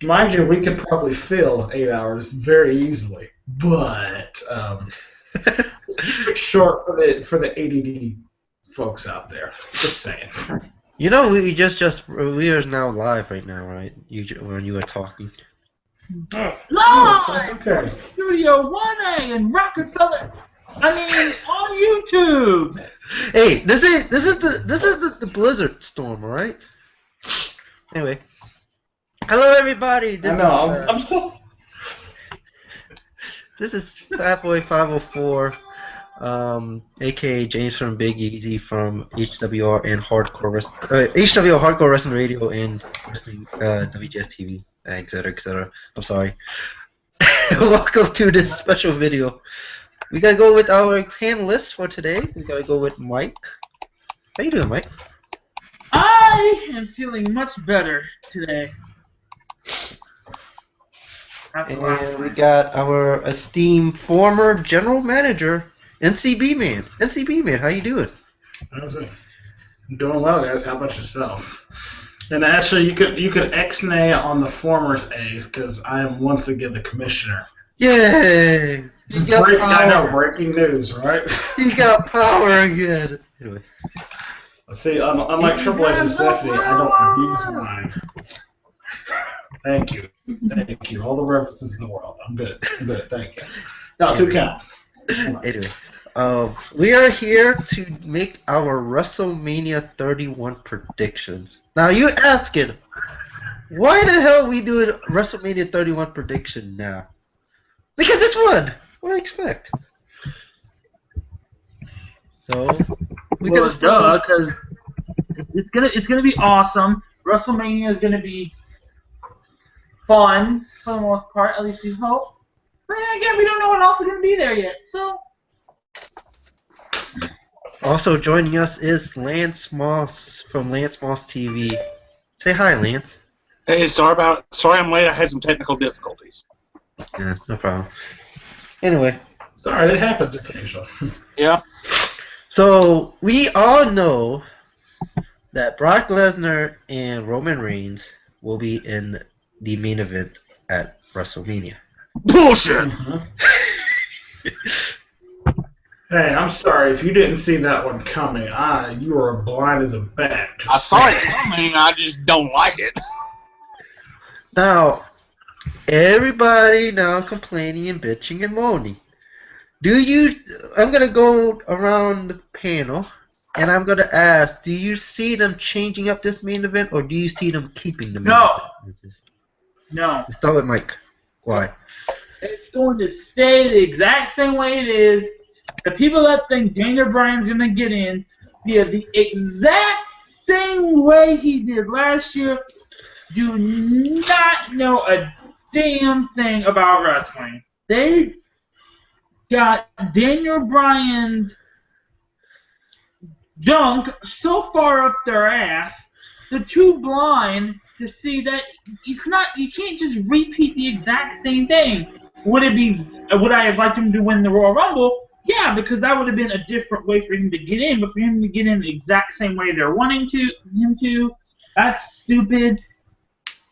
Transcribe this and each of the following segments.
Mind you, we could probably fill 8 hours very easily, but let's keep it short for the ADD folks out there. Just saying. You know, we are now live right now, right? When you were talking. Oh, that's Live okay. from Studio 1A in Rockefeller. On YouTube. Hey, this is the Blizzard storm, all right? Anyway, hello everybody. I know. I'm still. This is Fatboy 504, a.k.a. James from Big Easy from HWR and HWR Hardcore Wrestling Radio and Wrestling WGS TV, etc. I'm sorry. Welcome to this special video. We gotta go with our panelists for today. We gotta go with Mike. How you doing, Mike? I am feeling much better today. And we got our esteemed former general manager, NCB Man. NCB Man, how you doing? I'm doing well, guys. How about yourself? And actually, you could X-nay on the former's A because I am once again the commissioner. Yay! You got power. I know, breaking news, right? You got power again. Anyway. See, unlike Triple H and Stephanie, I don't abuse mine. Thank you. All the references in the world. I'm good. Thank you. Now, 2 count. Anyway, we are here to make our WrestleMania 31 predictions. Now, you asking, why the hell are we doing WrestleMania 31 prediction now? Because it's one. What do you expect? So, because it's gonna be awesome. WrestleMania is gonna be fun for the most part, at least we hope. But again, we don't know what else is gonna be there yet. So. Also joining us is Lance Moss from Lance Moss TV. Say hi, Lance. Hey, sorry I'm late. I had some technical difficulties. Yeah, no problem. Anyway. Sorry, it happens occasionally. Yeah. So, we all know that Brock Lesnar and Roman Reigns will be in the main event at WrestleMania. Bullshit! Hey, I'm sorry if you didn't see that one coming. You were blind as a bat. I saw it coming. I just don't like it. Now, everybody now complaining and bitching and moaning. I'm gonna go around the panel and I'm gonna ask, do you see them changing up this main event or do you see them keeping the main event? No. Let's start with Mike. Why? It's going to stay the exact same way it is. The people that think Daniel Bryan's going to get in via the exact same way he did last year do not know a damn thing about wrestling. They got Daniel Bryan's junk so far up their ass, they're too blind to see that it's not. You can't just repeat the exact same thing. Would I have liked him to win the Royal Rumble? Yeah, because that would have been a different way for him to get in. But for him to get in the exact same way they're wanting him to, that's stupid.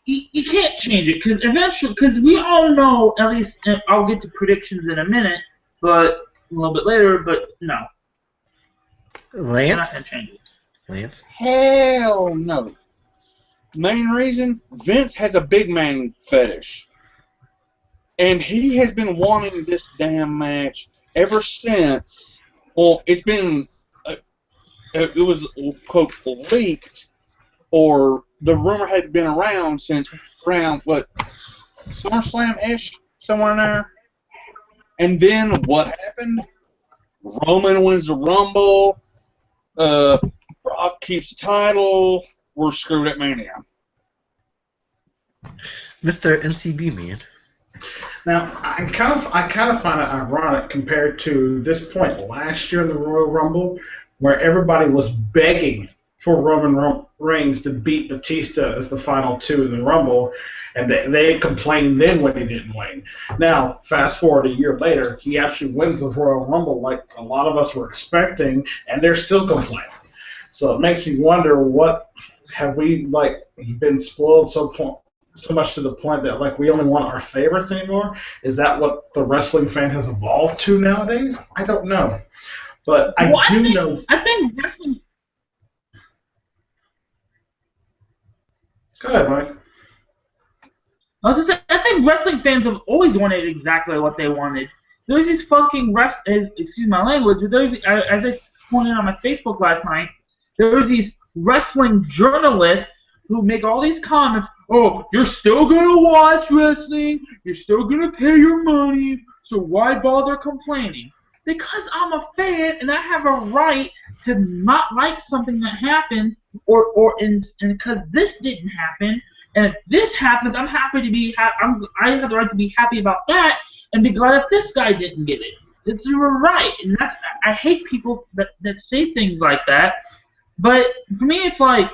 You can't change it because we all know. At least I'll get to predictions in a minute, but a little bit later. But no, Lance. I'm not gonna change it. Lance. Hell no. Main reason, Vince has a big man fetish. And he has been wanting this damn match ever since, well, it's been, it was, quote, leaked, or the rumor had been around since around, SummerSlam-ish, somewhere in there. And then what happened? Roman wins the Rumble, Brock keeps the title, we're screwed at Mania. Mr. NCB Man. Now, I kind of find it ironic compared to this point last year in the Royal Rumble, where everybody was begging for Roman Reigns to beat Batista as the final 2 in the Rumble, and they complained then when he didn't win. Now, fast forward a year later, he actually wins the Royal Rumble like a lot of us were expecting, and they're still complaining. So it makes me wonder, what have we been spoiled so much to the point that like we only want our favorites anymore? Is that what the wrestling fan has evolved to nowadays? I don't know, but I Well, do know. I think wrestling. Go ahead, Mike. I was just saying, I think wrestling fans have always wanted exactly what they wanted. There's these fucking excuse my language, but as I pointed out on my Facebook last night, there's these wrestling journalists who make all these comments. Oh, you're still gonna watch wrestling, you're still gonna pay your money, so why bother complaining? Because I'm a fan and I have a right to not like something that happened, and because this didn't happen. And if this happens, I'm happy to be. I have the right to be happy about that, and be glad if this guy didn't get it. It's your right, and that's. I hate people that say things like that. But for me, it's like,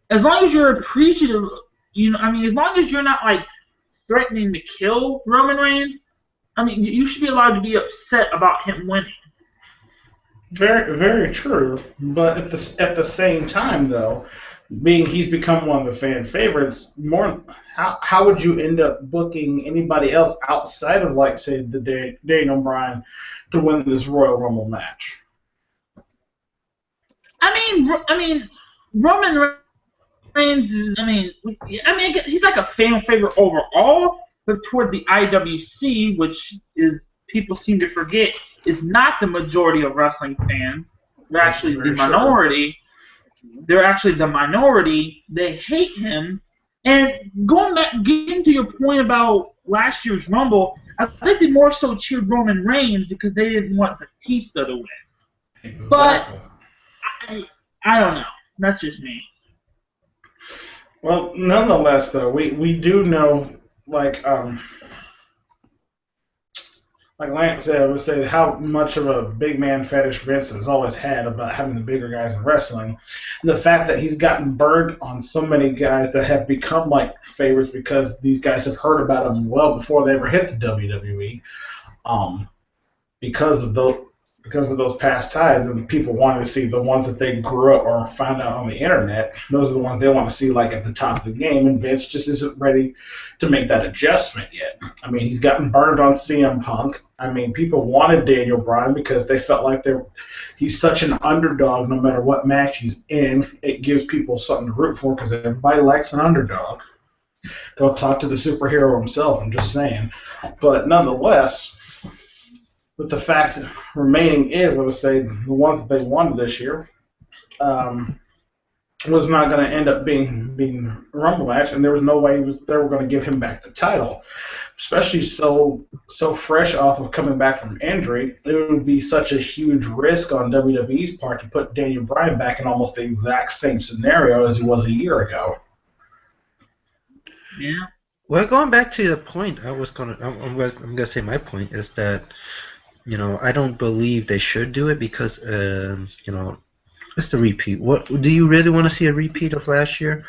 as long as you're appreciative, I mean, as long as you're not like threatening to kill Roman Reigns, I mean, you should be allowed to be upset about him winning. Very, very true. But at the same time, though, being he's become one of the fan favorites, more how would you end up booking anybody else outside of like say the Daniel Bryan to win this Royal Rumble match? I mean, Roman Reigns is. He's like a fan favorite overall, but towards the IWC, which is people seem to forget, is not the majority of wrestling fans. They're actually the minority. They're actually the minority. They hate him. And going back, getting to your point about last year's Rumble, I think they more so cheered Roman Reigns because they didn't want Batista to win. Exactly. But I don't know. That's just me. Well, nonetheless, though, we do know like Lance said, I would say how much of a big man fetish Vince has always had about having the bigger guys in wrestling. And the fact that he's gotten burned on so many guys that have become like favorites because these guys have heard about him well before they ever hit the WWE, because of those past ties, and people wanting to see the ones that they grew up or found out on the internet. Those are the ones they want to see like at the top of the game, and Vince just isn't ready to make that adjustment yet. I mean, he's gotten burned on CM Punk. I mean, people wanted Daniel Bryan because they felt like he's such an underdog no matter what match he's in. It gives people something to root for because everybody likes an underdog. Go talk to the superhero himself, I'm just saying. But nonetheless, with the fact remaining is, I would say, the ones that they wanted this year was not going to end up being a Rumble match, and there was no way they were going to give him back the title, especially so fresh off of coming back from injury. It would be such a huge risk on WWE's part to put Daniel Bryan back in almost the exact same scenario as he was a year ago. Yeah. Well, going back to the point, I'm gonna say my point is that, I don't believe they should do it because, it's the repeat. What do you really want to see a repeat of last year?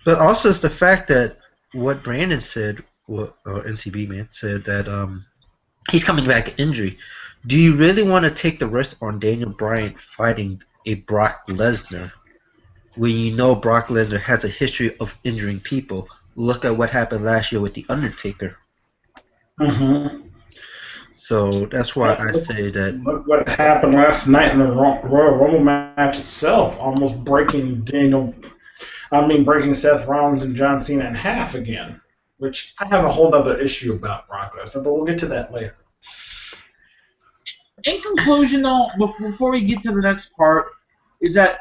But also it's the fact that what Brandon said, NCB man said that he's coming back injury. Do you really want to take the risk on Daniel Bryan fighting a Brock Lesnar when you know Brock Lesnar has a history of injuring people? Look at what happened last year with The Undertaker. Mm-hmm. So that's why I say that. Look what happened last night in the Royal Rumble match itself, almost breaking Seth Rollins and John Cena in half again, which I have a whole other issue about Brock Lesnar, but we'll get to that later. In conclusion, though, before we get to the next part, is that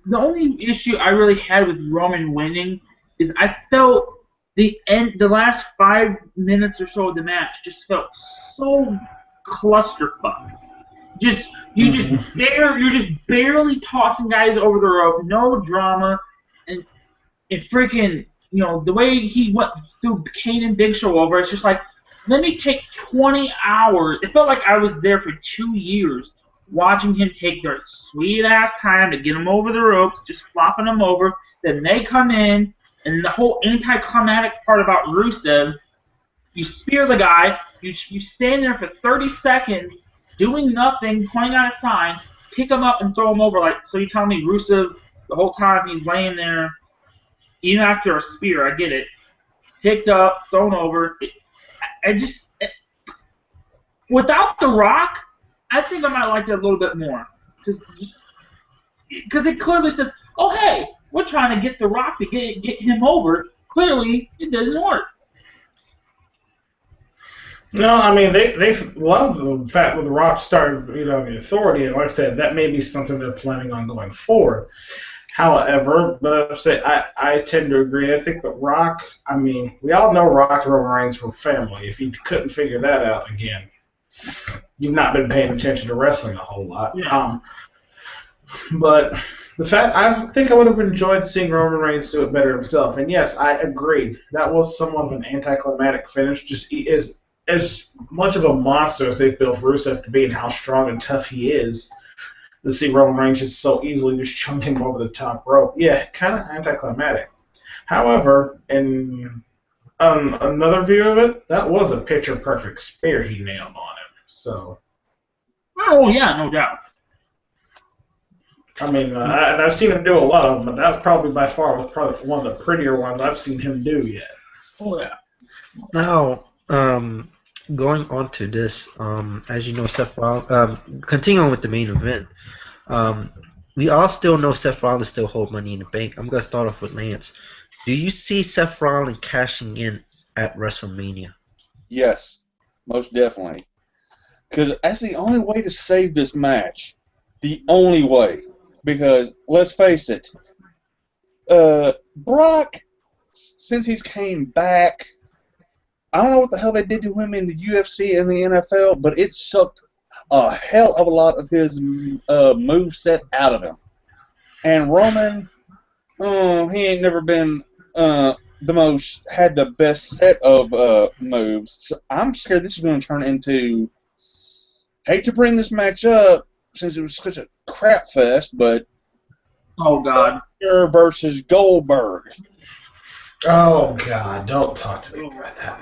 the only issue I really had with Roman winning is I felt the last 5 minutes or so of the match just felt so clusterfuck. You're just barely tossing guys over the rope, no drama, and freaking, the way he went through Kane and Big Show over, it's just like, let me take 20 hours. It felt like I was there for 2 years watching him take their sweet ass time to get him over the rope, just flopping them over. Then they come in, and the whole anticlimactic part about Rusev, you spear the guy, you stand there for 30 seconds doing nothing, pointing out a sign, pick him up and throw him over. Like, so you tell me Rusev the whole time he's laying there even after a spear. I get it. Picked up, thrown over. I just without The Rock, I think I might like it a little bit more. Because it clearly says, oh, hey, we're trying to get The Rock to get him over. Clearly, it doesn't work. No, I mean they love the fact when The Rock started, the Authority, and like I said, that may be something they're planning on going forward. However, but I tend to agree. I think that Rock, I mean, we all know Rock and Roman Reigns were family. If you couldn't figure that out again, you've not been paying attention to wrestling a whole lot. Yeah. But the fact, I think I would have enjoyed seeing Roman Reigns do it better himself. And yes, I agree. That was somewhat of an anticlimactic finish. Just as much of a monster as they've built Rusev to be and how strong and tough he is, to see Roman Reigns just so easily just chunk him over the top rope. Yeah, kind of anticlimactic. However, in another view of it, that was a picture-perfect spear he nailed on him. So. Oh, yeah, no doubt. I mean, and I've seen him do a lot of them, but that was probably by far one of the prettier ones I've seen him do yet. Oh, yeah. Now, going on to this, as you know, Seth Rollins, continuing with the main event, we all still know Seth Rollins still hold Money in the Bank. I'm going to start off with Lance. Do you see Seth Rollins cashing in at WrestleMania? Yes, most definitely. Because that's the only way to save this match. The only way. Because, let's face it, Brock, since he's came back, I don't know what the hell they did to him in the UFC and the NFL, but it sucked a hell of a lot of his moveset out of him. And Roman, he ain't never been had the best set of moves. So I'm scared this is going to turn into, hate to bring this match up since it was such a crap fest, but Oh, God. versus Goldberg. Oh, God, don't talk to me about that.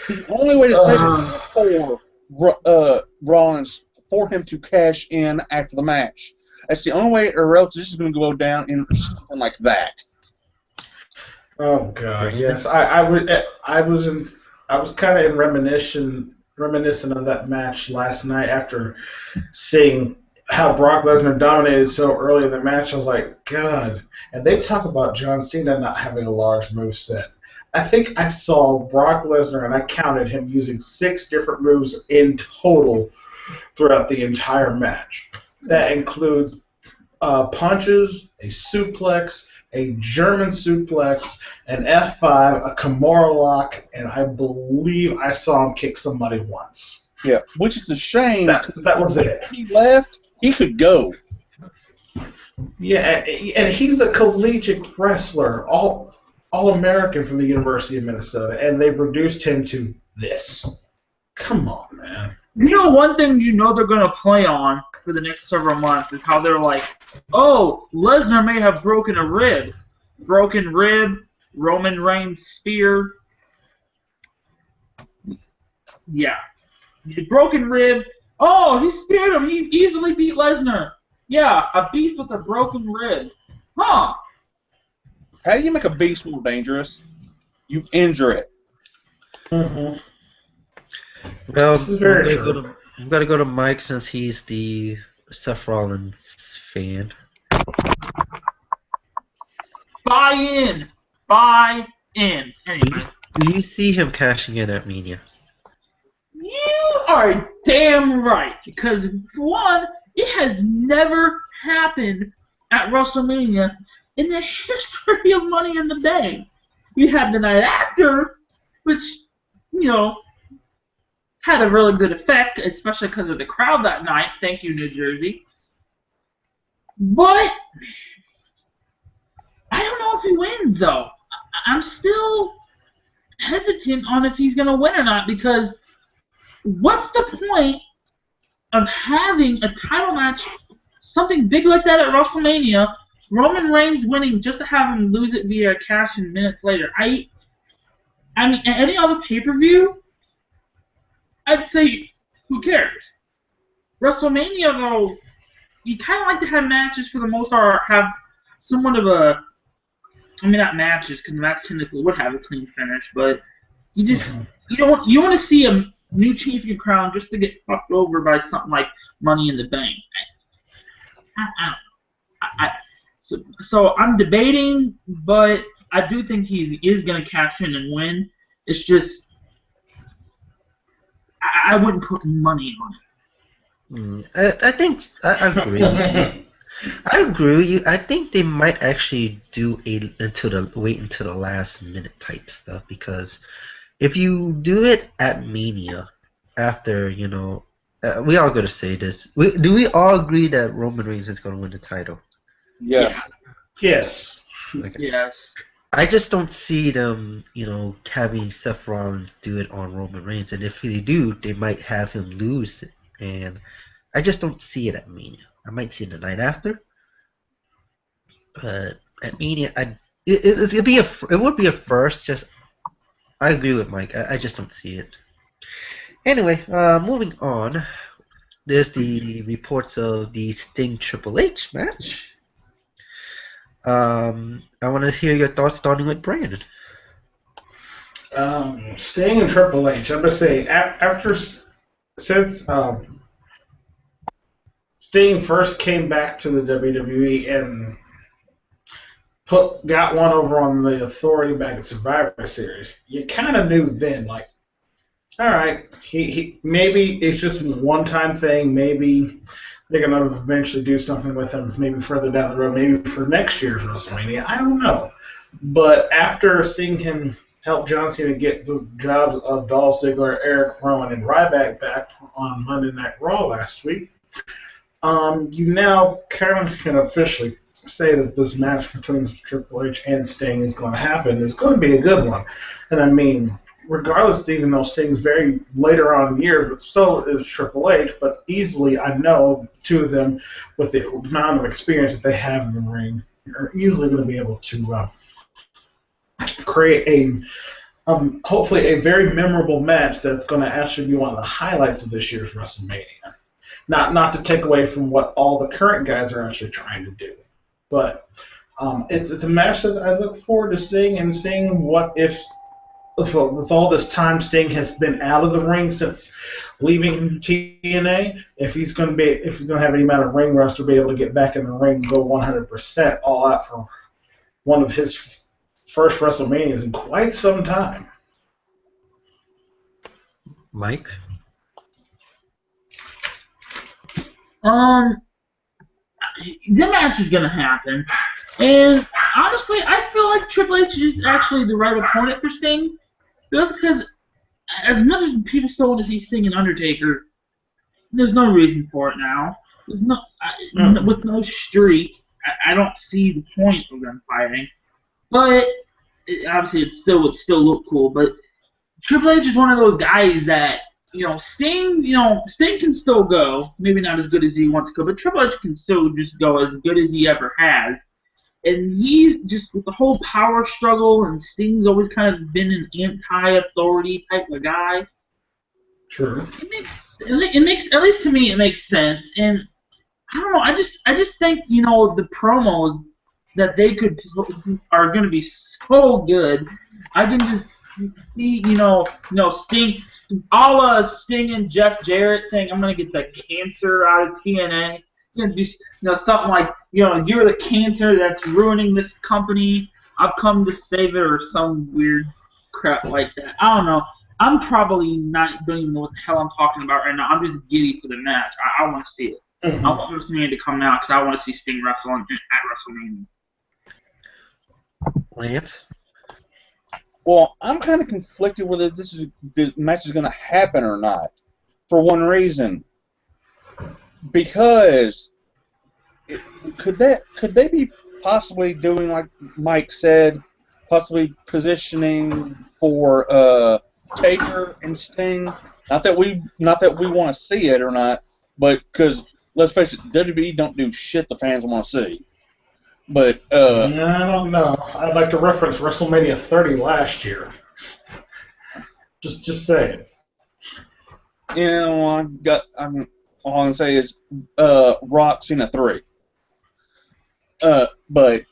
The only way to save it for Rollins, for him to cash in after the match. That's the only way, or else this is going to go down in something like that. Oh, God, yes. I was kind of reminiscent of that match last night after seeing how Brock Lesnar dominated so early in the match. I was like, God. And they talk about John Cena not having a large moveset. I think I saw Brock Lesnar, and I counted him using 6 different moves in total throughout the entire match. That includes punches, a suplex, a German suplex, an F5, a Kimura lock, and I believe I saw him kick somebody once. Yeah, which is a shame. That was it. He left. He could go. Yeah, and he's a collegiate wrestler, all-American from the University of Minnesota, and they've reduced him to this. Come on, man. You know, one thing they're going to play on for the next several months is how they're like, oh, Lesnar may have broken a rib. Broken rib, Roman Reigns spear. Yeah. Broken rib. Oh, he speared him. He easily beat Lesnar. Yeah, a beast with a broken rib. Huh. How do you make a beast more dangerous? You injure it. Mm-hmm. Well, This is very true. I'm going to go to Mike since he's the Seth Rollins fan. Buy in. Buy in. Anyway. Do you see him cashing in at Mania? You are damn right. Because, for one, it has never happened at WrestleMania in the history of Money in the Bank. We had the night after, which, had a really good effect, especially because of the crowd that night. Thank you, New Jersey. But I don't know if he wins, though. I'm still hesitant on if he's going to win or not, because what's the point of having a title match, something big like that at WrestleMania, Roman Reigns winning just to have him lose it via cash-in minutes later? I mean, at any other pay-per-view, I'd say, who cares? WrestleMania, though, you kind of like to have matches for the most part have somewhat of a I mean, not matches, because the match technically would have a clean finish, but you just you want to see a new champion crown just to get fucked over by something like Money in the Bank. I, so I'm debating, but I do think he is going to cash in and win. It's just I wouldn't put money on it. I think I agree with you. I agree with you. I think they might actually do wait until the last minute type stuff, because if you do it at Mania after, we all got to say this. Do we all agree that Roman Reigns is going to win the title? Yes. Yes. Okay. Yes. I just don't see them, having Seth Rollins do it on Roman Reigns, and if they do, they might have him lose it, and I just don't see it at Mania. I might see it the night after, but at Mania, it would be a first. Just I agree with Mike. I just don't see it. Anyway, moving on. There's the reports of the Sting Triple H match. I want to hear your thoughts, starting with Brandon. Sting and Triple H. I'm gonna say since Sting first came back to the WWE and got one over on the Authority back at Survivor Series, you kind of knew then, like, all right, he maybe it's just a one-time thing. Maybe they're gonna eventually do something with him, maybe further down the road, maybe for next year's WrestleMania. I don't know. But after seeing him help John Cena get the jobs of Dolph Ziggler, Eric Rowan, and Ryback back on Monday Night Raw last week, you now kind of can officially say that this match between Triple H and Sting is going to happen. It's going to be a good one. And I mean, regardless, even though Sting's very later on in years, but so is Triple H, but easily I know the two of them, with the amount of experience that they have in the ring, are easily going to be able to create hopefully a very memorable match that's going to actually be one of the highlights of this year's WrestleMania. Not to take away from what all the current guys are actually trying to do, but it's a match that I look forward to seeing, and seeing what if with all this time Sting has been out of the ring since leaving TNA, if he's going to have any amount of ring rust to be able to get back in the ring and go 100% all out for one of his first WrestleManias in quite some time. Mike? The match is gonna happen, and honestly, I feel like Triple H is actually the right opponent for Sting, just because as much as people still want to see Sting and Undertaker, there's no reason for it now. There's with no streak, I don't see the point of them fighting. But obviously, it would still look cool. But Triple H is one of those guys that, Sting can still go. Maybe not as good as he wants to go, but Triple H can still just go as good as he ever has. And he's just, with the whole power struggle, and Sting's always kind of been an anti-authority type of guy. True. It makes, at least to me, it makes sense. And I don't know, I just think, the promos that are going to be so good. I can just see, Sting, Sting and Jeff Jarrett saying, "I'm going to get the cancer out of TNA." You're going to do, something like, "You're the cancer that's ruining this company. I've come to save it," or some weird crap like that. I don't know. I'm probably not don't even know what the hell I'm talking about right now. I'm just giddy for the match. I want to see it. Mm-hmm. I want WrestleMania to come out because I want to see Sting wrestle at WrestleMania. Lance? Well, I'm kind of conflicted whether the match is going to happen or not, for one reason. Because could they be possibly doing, like Mike said, possibly positioning for Taker and Sting? Not that we want to see it or not, but because let's face it, WWE don't do shit the fans want to see. But I don't know. I'd like to reference WrestleMania 30 last year. Just saying. All I'm gonna say is Rock Cena 3. But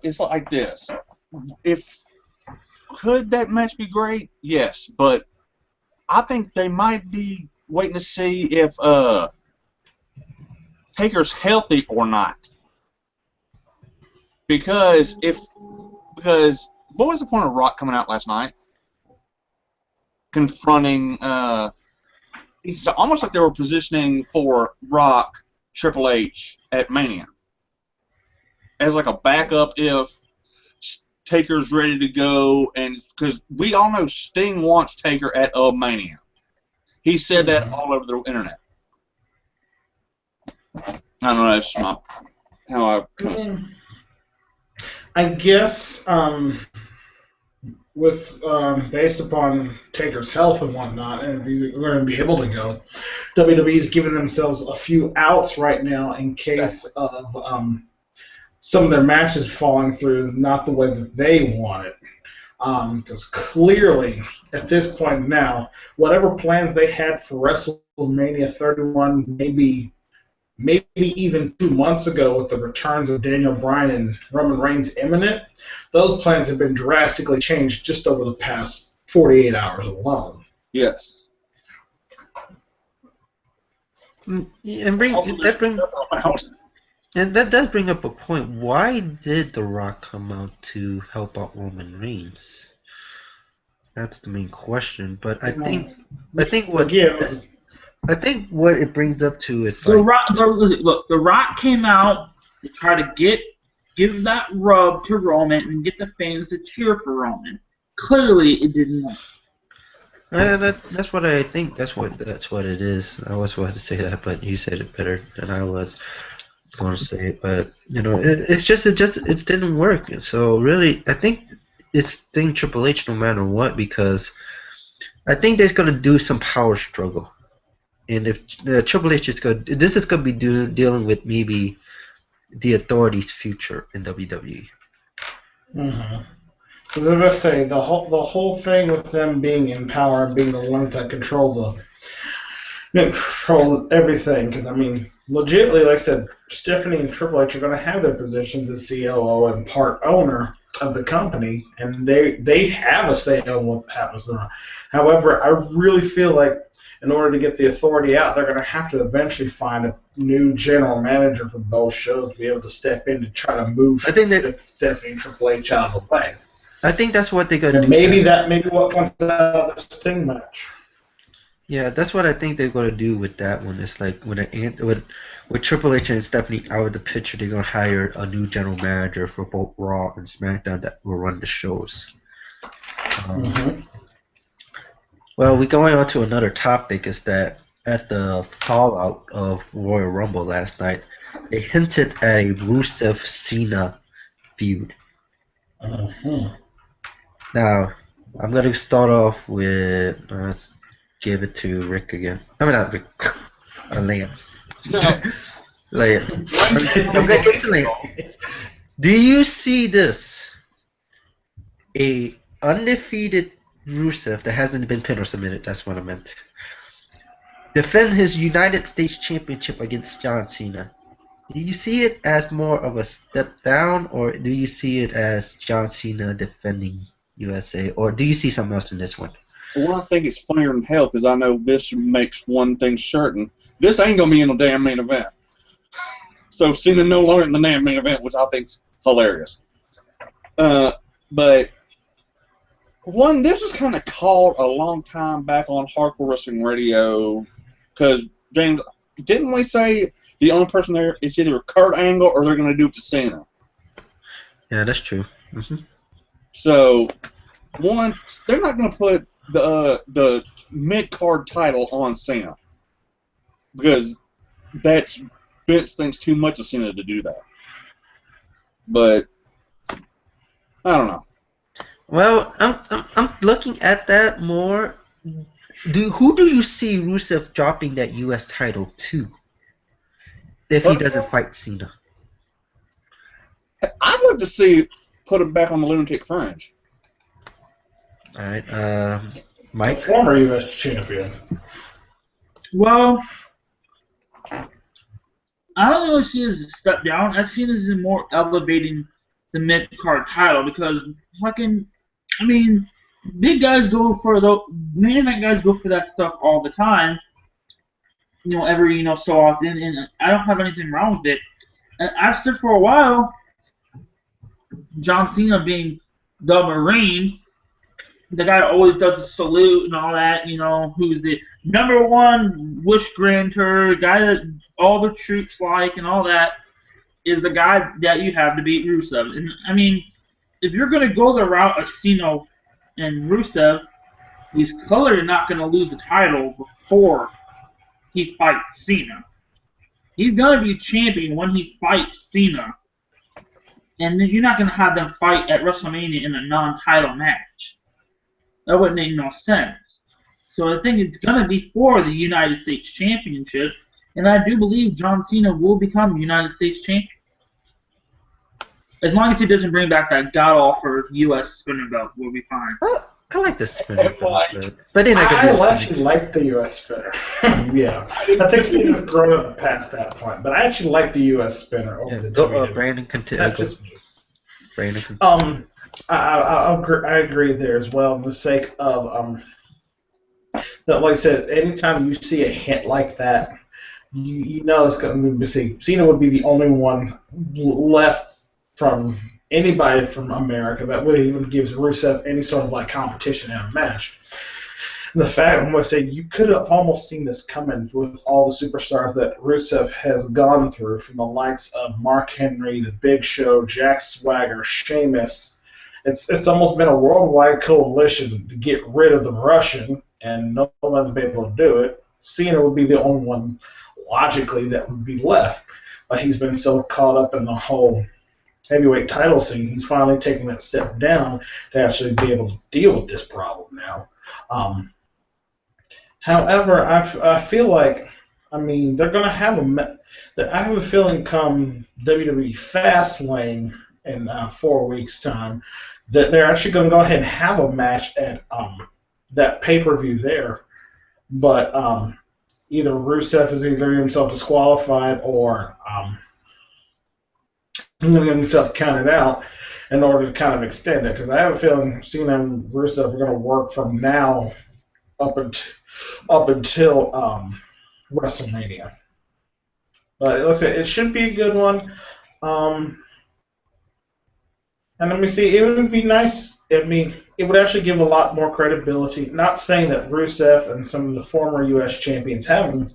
it's like this. Could that match be great? Yes, but I think they might be waiting to see if Taker's healthy or not. Because what was the point of Rock coming out last night? Confronting it's almost like they were positioning for Rock Triple H at Mania. As like a backup if Taker's ready to go, and because we all know Sting wants Taker at Mania. He said that all over the internet. I don't know, that's not how I kind of I guess with based upon Taker's health and whatnot, and if he's going to be able to go, WWE's giving themselves a few outs right now in case of some of their matches falling through not the way that they want it. Because clearly, at this point now, whatever plans they had for WrestleMania 31, maybe even 2 months ago with the returns of Daniel Bryan and Roman Reigns imminent, those plans have been drastically changed just over the past 48 hours alone. Yes. And that does bring up a point. Why did The Rock come out to help out Roman Reigns? That's the main question. But I think what it brings up to is The Rock came out to try to give that rub to Roman and get the fans to cheer for Roman. Clearly, it didn't work. That's what I think. That's what it is. I was about to say that, but you said it better than I was going to say it. But it didn't work. So really, I think it's Sting Triple H no matter what, because I think there's gonna do some power struggle, and if Triple H is going, this is gonna be dealing with maybe the Authority's future in WWE. Because as I say, the whole thing with them being in power and being the ones that control everything. Because I mean, legitimately, like I said, Stephanie and Triple H are going to have their positions as COO and part owner of the company, and they have a say on what happens there. However, I really feel like in order to get the Authority out, they're going to have to eventually find a new general manager for both shows to be able to step in to try to move Stephanie and Triple H out of the way. I think that's what they're going to do. Maybe what comes out of the Sting match. Yeah, that's what I think they're going to do with that one. It's like with Triple H and Stephanie out of the picture, they're going to hire a new general manager for both Raw and SmackDown that will run the shows. Well, we're going on to another topic, is that at the fallout of Royal Rumble last night, they hinted at a Rusev-Cena feud. Now, I'm going to start off with, let's give it to Rick again. I mean, not Rick, Lance. No. Lance. I'm going to get to Lance. Do you see this? A undefeated Rusev that hasn't been pinned or submitted, that's what I meant, defend his United States Championship against John Cena. Do you see it as more of a step down, or do you see it as John Cena defending USA, or do you see something else in this one? Well, I think it's funnier than hell, because I know this makes one thing certain. This ain't going to be in the damn main event. So Cena no longer in the damn main event, which I think's hilarious. But one, this was kind of called a long time back on Hardcore Wrestling Radio, because, James, didn't we say the only person there is either Kurt Angle or they're going to do it to Cena? Yeah, that's true. So, one, they're not going to put the mid-card title on Cena, because that's Vince thinks too much of Cena to do that. But I don't know. Well, I'm looking at that more. Who do you see Rusev dropping that U.S. title to if he doesn't fight Cena? I'd love to see put him back on the Lunatic Fringe. All right, Mike. The former U.S. champion. Well, I don't really see it as a step down. I see it as a more elevating the mid card title because fucking, I mean, big guys go for the main event guys go for that stuff all the time. Every so often, and I don't have anything wrong with it. And I've said for a while, John Cena being the Marine, the guy that always does the salute and all that, who's the number one wish granter, guy that all the troops like and all that, is the guy that you have to beat Rusev. And I mean, if you're going to go the route of Cena and Rusev, he's clearly not going to lose the title before he fights Cena. He's going to be champion when he fights Cena. And then you're not going to have them fight at WrestleMania in a non-title match. That wouldn't make no sense. So I think it's going to be for the United States Championship. And I do believe John Cena will become United States Champion. As long as he doesn't bring back that god-awful U.S. spinner belt, we'll be fine. Well, I like the spinner belt, but then I actually like the U.S. spinner. Yeah, I think Cena's grown past that point, but I actually like the U.S. spinner over the WWE. Brandon continue. Brandon. I agree there as well. For the sake of that, like I said, anytime you see a hint like that, you know it's going to be. Cena would be the only one left from anybody from America that really even gives Rusev any sort of like competition in a match. The fact, I'm going to say, you could have almost seen this coming with all the superstars that Rusev has gone through, from the likes of Mark Henry, The Big Show, Jack Swagger, Sheamus. It's almost been a worldwide coalition to get rid of the Russian, and no one's been able to do it. Cena would be the only one, logically, that would be left. But he's been so caught up in the whole heavyweight title scene, he's finally taking that step down to actually be able to deal with this problem now. However, I feel like, they're going to have I have a feeling come WWE Fastlane in 4 weeks' time that they're actually going to go ahead and have a match at that pay-per-view there. But either Rusev is either getting himself disqualified or getting himself counted out in order to kind of extend it. Because I have a feeling Cena and Rusev are going to work from now up until WrestleMania. But listen, it should be a good one. And let me see, it would be nice. It would actually give a lot more credibility. Not saying that Rusev and some of the former U.S. champions haven't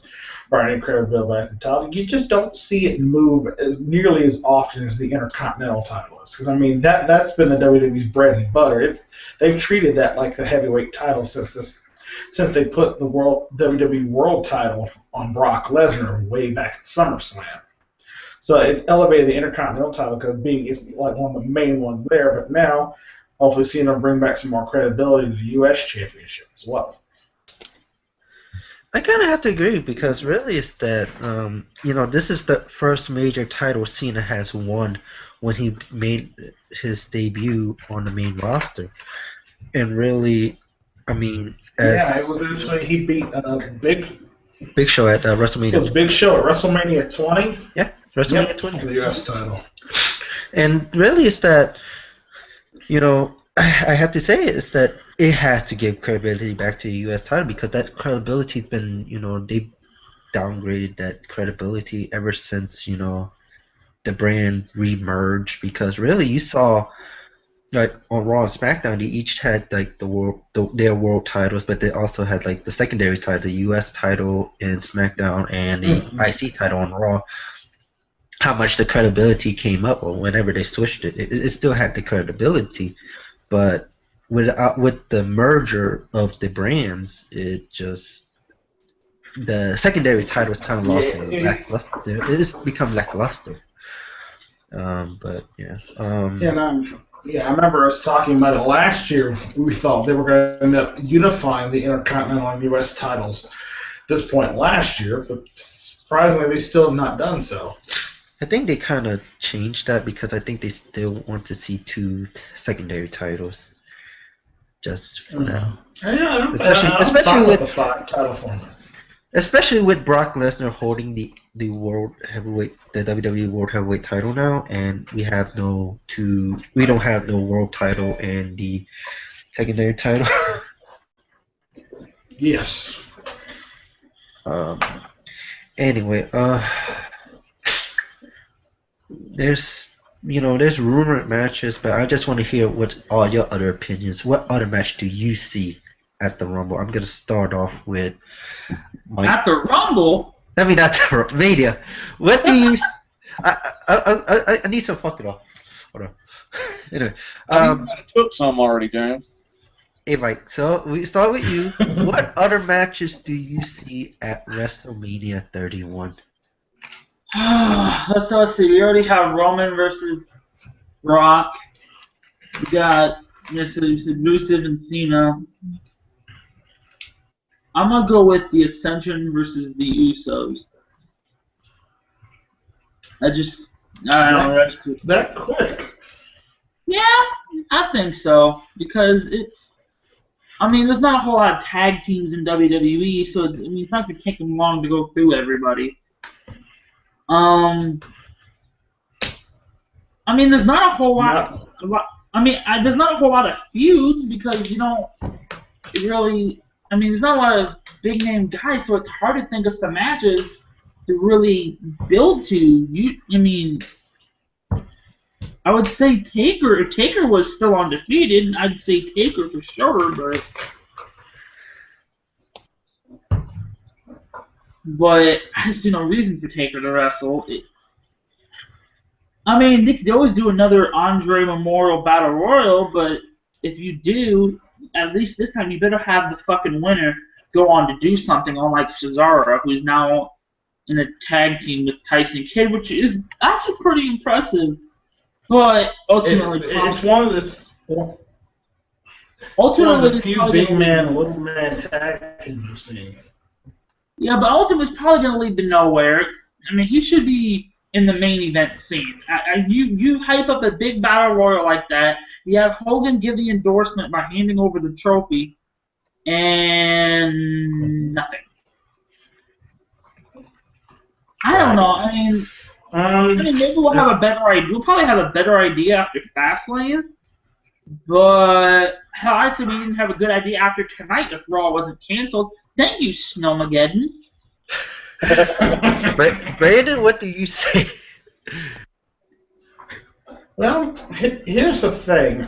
brought any credibility at the title. You just don't see it move nearly as often as the Intercontinental title is. Because, that's been the WWE's bread and butter. They've treated that like the heavyweight title since they put the WWE World title on Brock Lesnar way back at SummerSlam. So it's elevated the Intercontinental title because it's like one of the main ones there. But now, hopefully, Cena will bring back some more credibility to the U.S. Championship as well. I kind of have to agree because really it's that, this is the first major title Cena has won when he made his debut on the main roster. And really, it was actually, he beat Big Show at WrestleMania. It was Big Show at WrestleMania 20? Yeah, WrestleMania 20. For the U.S. title. And really it's that, I have to say it's that it has to give credibility back to the U.S. title because that credibility's been, they downgraded that credibility ever since, the brand re-merged because really you saw, like on Raw and SmackDown, they each had like their world titles, but they also had like the secondary title, the U.S. title in SmackDown and the IC title on Raw. How much the credibility came up, or whenever they switched it still had the credibility, but with the merger of the brands, the secondary title was kind of lost lackluster. It's become lackluster. But yeah. I remember us talking about it last year. We thought they were going to end up unifying the Intercontinental and U.S. titles at this point last year, but surprisingly, they still have not done so. I think they kind of changed that because I think they still want to see 2 secondary titles, just for now. Yeah, especially with the title format. especially with Brock Lesnar holding the WWE World Heavyweight title now, and we don't have no world title and the secondary title. Yes. Anyway, there's rumored matches, but I just want to hear what all your other opinions. What other match do you see at the Rumble? I'm gonna start off with Mike. At the Rumble? I mean, at the Mania. What do you? I need some fucking off. Hold on. Anyway, I took some already, James. Hey Mike, so we start with you. What other matches do you see at WrestleMania 31? Let's see. We already have Roman versus Rock. We got Rusev and Cena. I'm gonna go with the Ascension versus the Usos. I don't know. That quick? Yeah, I think so because there's not a whole lot of tag teams in WWE, so it's not gonna take them long to go through everybody. There's not a whole lot. There's not a whole lot of feuds because there's not a lot of big name guys, so it's hard to think of some matches to really build to. I would say Taker. If Taker was still undefeated, I'd say Taker for sure, but I see no reason for Taker to wrestle. They could always do another Andre Memorial Battle Royal, but if you do, at least this time you better have the fucking winner go on to do something, unlike Cesaro, who's now in a tag team with Tyson Kidd, which is actually pretty impressive. But ultimately, it's one of the few big man, little man tag teams we've seen. Yeah, but ultimately, it's probably going to lead to nowhere. He should be in the main event scene. You hype up a big battle royal like that. You have Hogan give the endorsement by handing over the trophy, and nothing. I don't know. Maybe we'll have a better idea. We'll probably have a better idea after Fastlane. But hell, I'd say we didn't have a good idea after tonight if Raw wasn't canceled. Thank you, Snowmageddon. Brandon, what do you say? Well, here's the thing.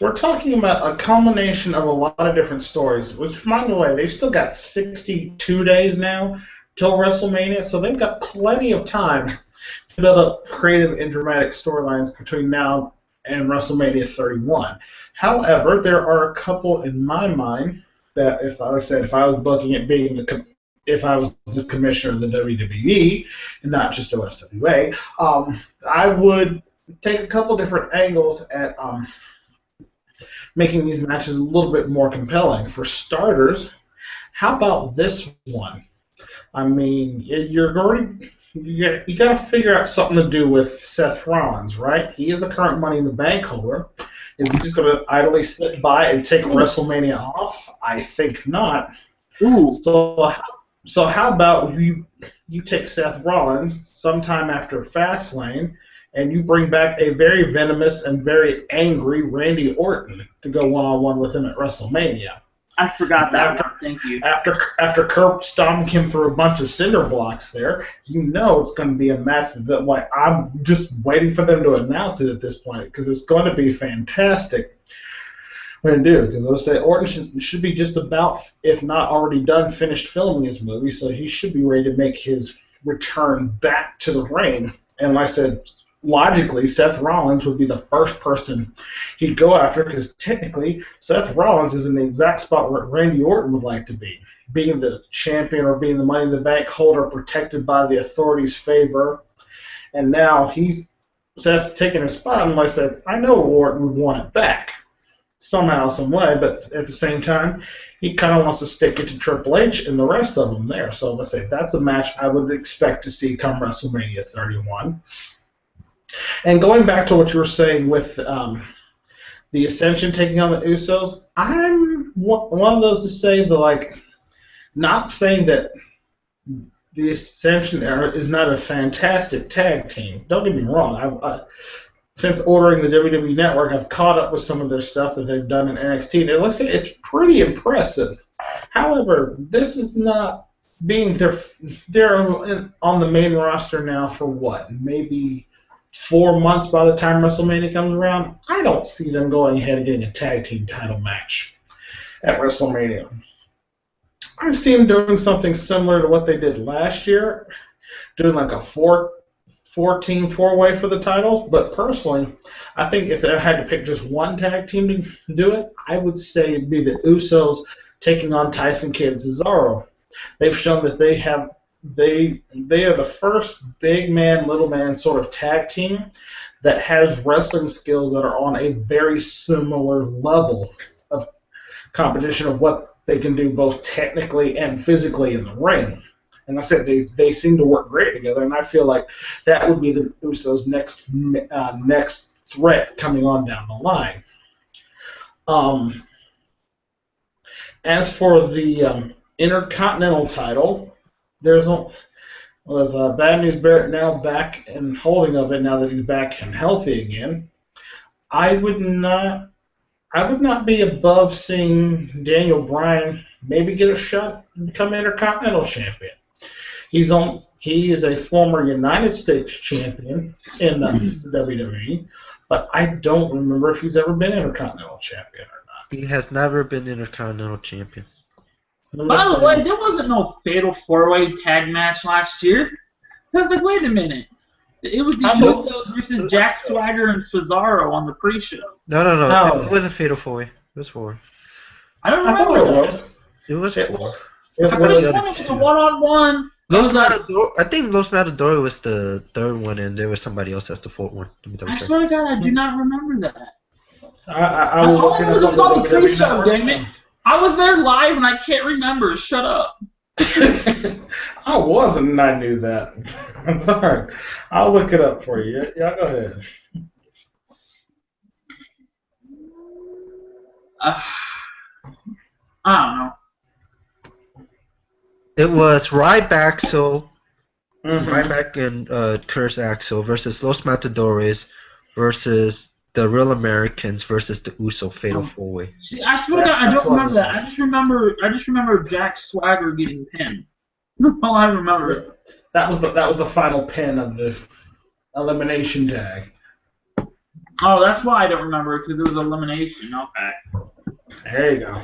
We're talking about a culmination of a lot of different stories, which, by the way, they've still got 62 days now till WrestleMania, so they've got plenty of time to build up creative and dramatic storylines between now and WrestleMania 31. However, there are a couple in my mind that, if I was booking it, if I was the commissioner of the WWE and not just OSWA, I would take a couple different angles at making these matches a little bit more compelling. For starters, how about this one? You got to figure out something to do with Seth Rollins, right? He is the current Money in the Bank holder. Is he just going to idly sit by and take WrestleMania off? I think not. Ooh. So how about you take Seth Rollins sometime after Fastlane, and you bring back a very venomous and very angry Randy Orton to go one-on-one with him at WrestleMania. I forgot that one. Thank you. After Kurt stomping him through a bunch of cinder blocks there, it's going to be a match that I'm just waiting for them to announce it at this point because it's going to be fantastic when they do. Because I would say Orton should be just about, if not already done, finished filming his movie, so he should be ready to make his return back to the ring. And like I said, logically, Seth Rollins would be the first person he'd go after because technically Seth Rollins is in the exact spot where Randy Orton would like to be, being the champion or being the Money in the Bank holder protected by the authorities' favor. And now Seth's taking his spot, and like I said, I know Orton would want it back somehow, some way, but at the same time, he kind of wants to stick it to Triple H and the rest of them there. So let's say that's a match I would expect to see come WrestleMania 31. And going back to what you were saying with the Ascension taking on the Usos, I'm one of those to say Not saying that the Ascension Era is not a fantastic tag team. Don't get me wrong. Since ordering the WWE Network, I've caught up with some of their stuff that they've done in NXT, and it looks like it's pretty impressive. However, this is not being they're on the main roster now for what? Maybe 4 months by the time WrestleMania comes around. I don't see them going ahead and getting a tag team title match at WrestleMania. I see them doing something similar to what they did last year, doing like a 4-team four-way for the titles. But personally, I think if I had to pick just one tag team to do it, I would say it'd be the Usos taking on Tyson Kidd and Cesaro. They've shown that they are the first big man, little man sort of tag team that has wrestling skills that are on a very similar level of competition of what they can do both technically and physically in the ring. And I said they seem to work great together, and I feel like that would be the Usos' next threat coming on down the line. As for the Intercontinental title, there's with Bad News Barrett now back and holding of it now that he's back and healthy again. I would not be above seeing Daniel Bryan maybe get a shot to become Intercontinental Champion. He is a former United States champion in the WWE, but I don't remember if he's ever been Intercontinental Champion or not. He has never been Intercontinental Champion. By the way, there wasn't no Fatal 4-Way tag match last year. I was like, wait a minute. It was the Usos versus Jack Swagger and Cesaro on the pre-show. No. It wasn't Fatal 4-Way. It was 4. I don't remember that. It was 4. I was a one-on-one. I think Los Matador was the third one, and there was somebody else that's the fourth one. I swear to God, I do not remember that. I will look it up. It was on the pre-show, damn it. I was there live, and I can't remember. Shut up. I wasn't, and I knew that. I'm sorry. I'll look it up for you. Yeah, go ahead. I don't know. It was Ryback and Curse Axel versus Los Matadores versus the Real Americans versus the Uso Fatal 4-Way. See, I swear to God, I don't remember that. I just remember Jack Swagger getting pinned. That's all I remember. That was the final pin of the elimination tag. Oh, that's why I don't remember it, because it was elimination. Okay. There you go.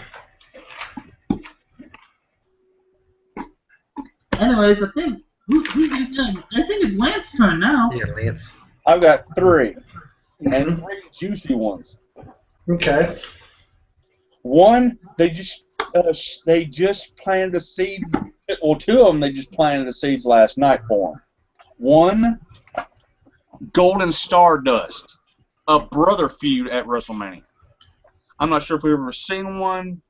Anyways, I think it's Lance's turn now. Yeah, Lance. I've got 3, and 3 juicy ones. Okay. One, they just planted the seed. Well, 2 of them they just planted the seeds last night for them. One, Golden Stardust, a brother feud at WrestleMania. I'm not sure if we've ever seen one.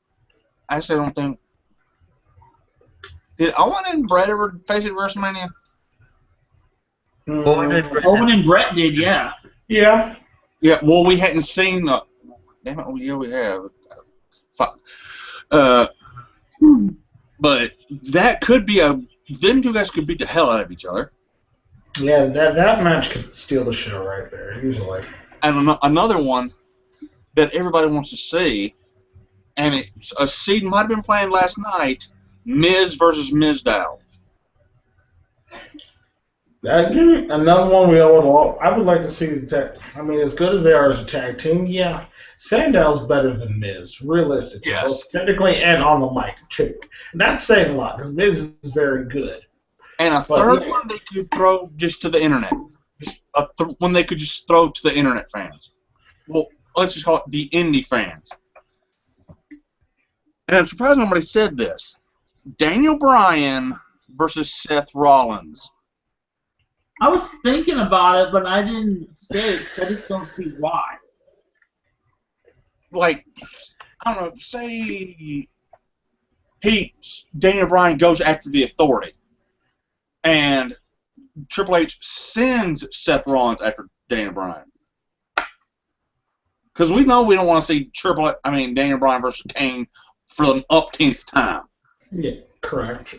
Actually, I don't think. Did Owen and Brett ever face at WrestleMania? Owen and Brett did, yeah. Yeah. Yeah. Well, we hadn't seen. Damn it! Oh, yeah, we have. Fuck. But that could be them 2 guys could beat the hell out of each other. Yeah, that match could steal the show right there, usually. And another one that everybody wants to see, and a seed might have been playing last night. Miz versus Mizdow. Another one I would like to see the tag. I mean, as good as they are as a tag team, yeah, Sandow's better than Miz, realistically, both technically and on the mic too. And that's saying a lot because Miz is very good. And a third one they could throw just to the internet. One they could just throw to the internet fans. Well, let's just call it the indie fans. And I'm surprised nobody said this. Daniel Bryan versus Seth Rollins. I was thinking about it, but I didn't say it. I just don't see why. Like, I don't know, say Daniel Bryan goes after the Authority, and Triple H sends Seth Rollins after Daniel Bryan. Because we know we don't want to see Daniel Bryan versus Kane for the umpteenth time. Yeah. Correct.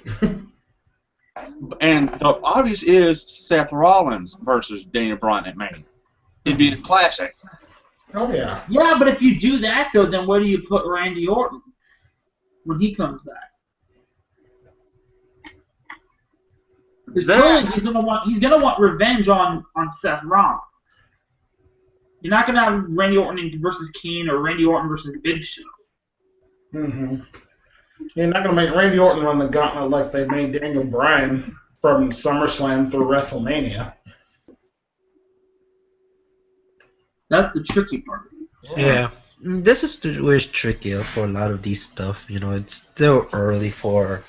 And the obvious is Seth Rollins versus Daniel Bryan at Mania. It'd be a classic. Oh, yeah. Yeah, but if you do that, though, then where do you put Randy Orton when he comes back? Because clearly he's gonna want revenge on Seth Rollins. You're not gonna have Randy Orton versus Kane or Randy Orton versus Big Show. Mm-hmm. You're not going to make Randy Orton run the gauntlet like they made Daniel Bryan from SummerSlam through WrestleMania. That's the tricky part. Yeah. This is where it's trickier for a lot of these stuff. You know, it's still early for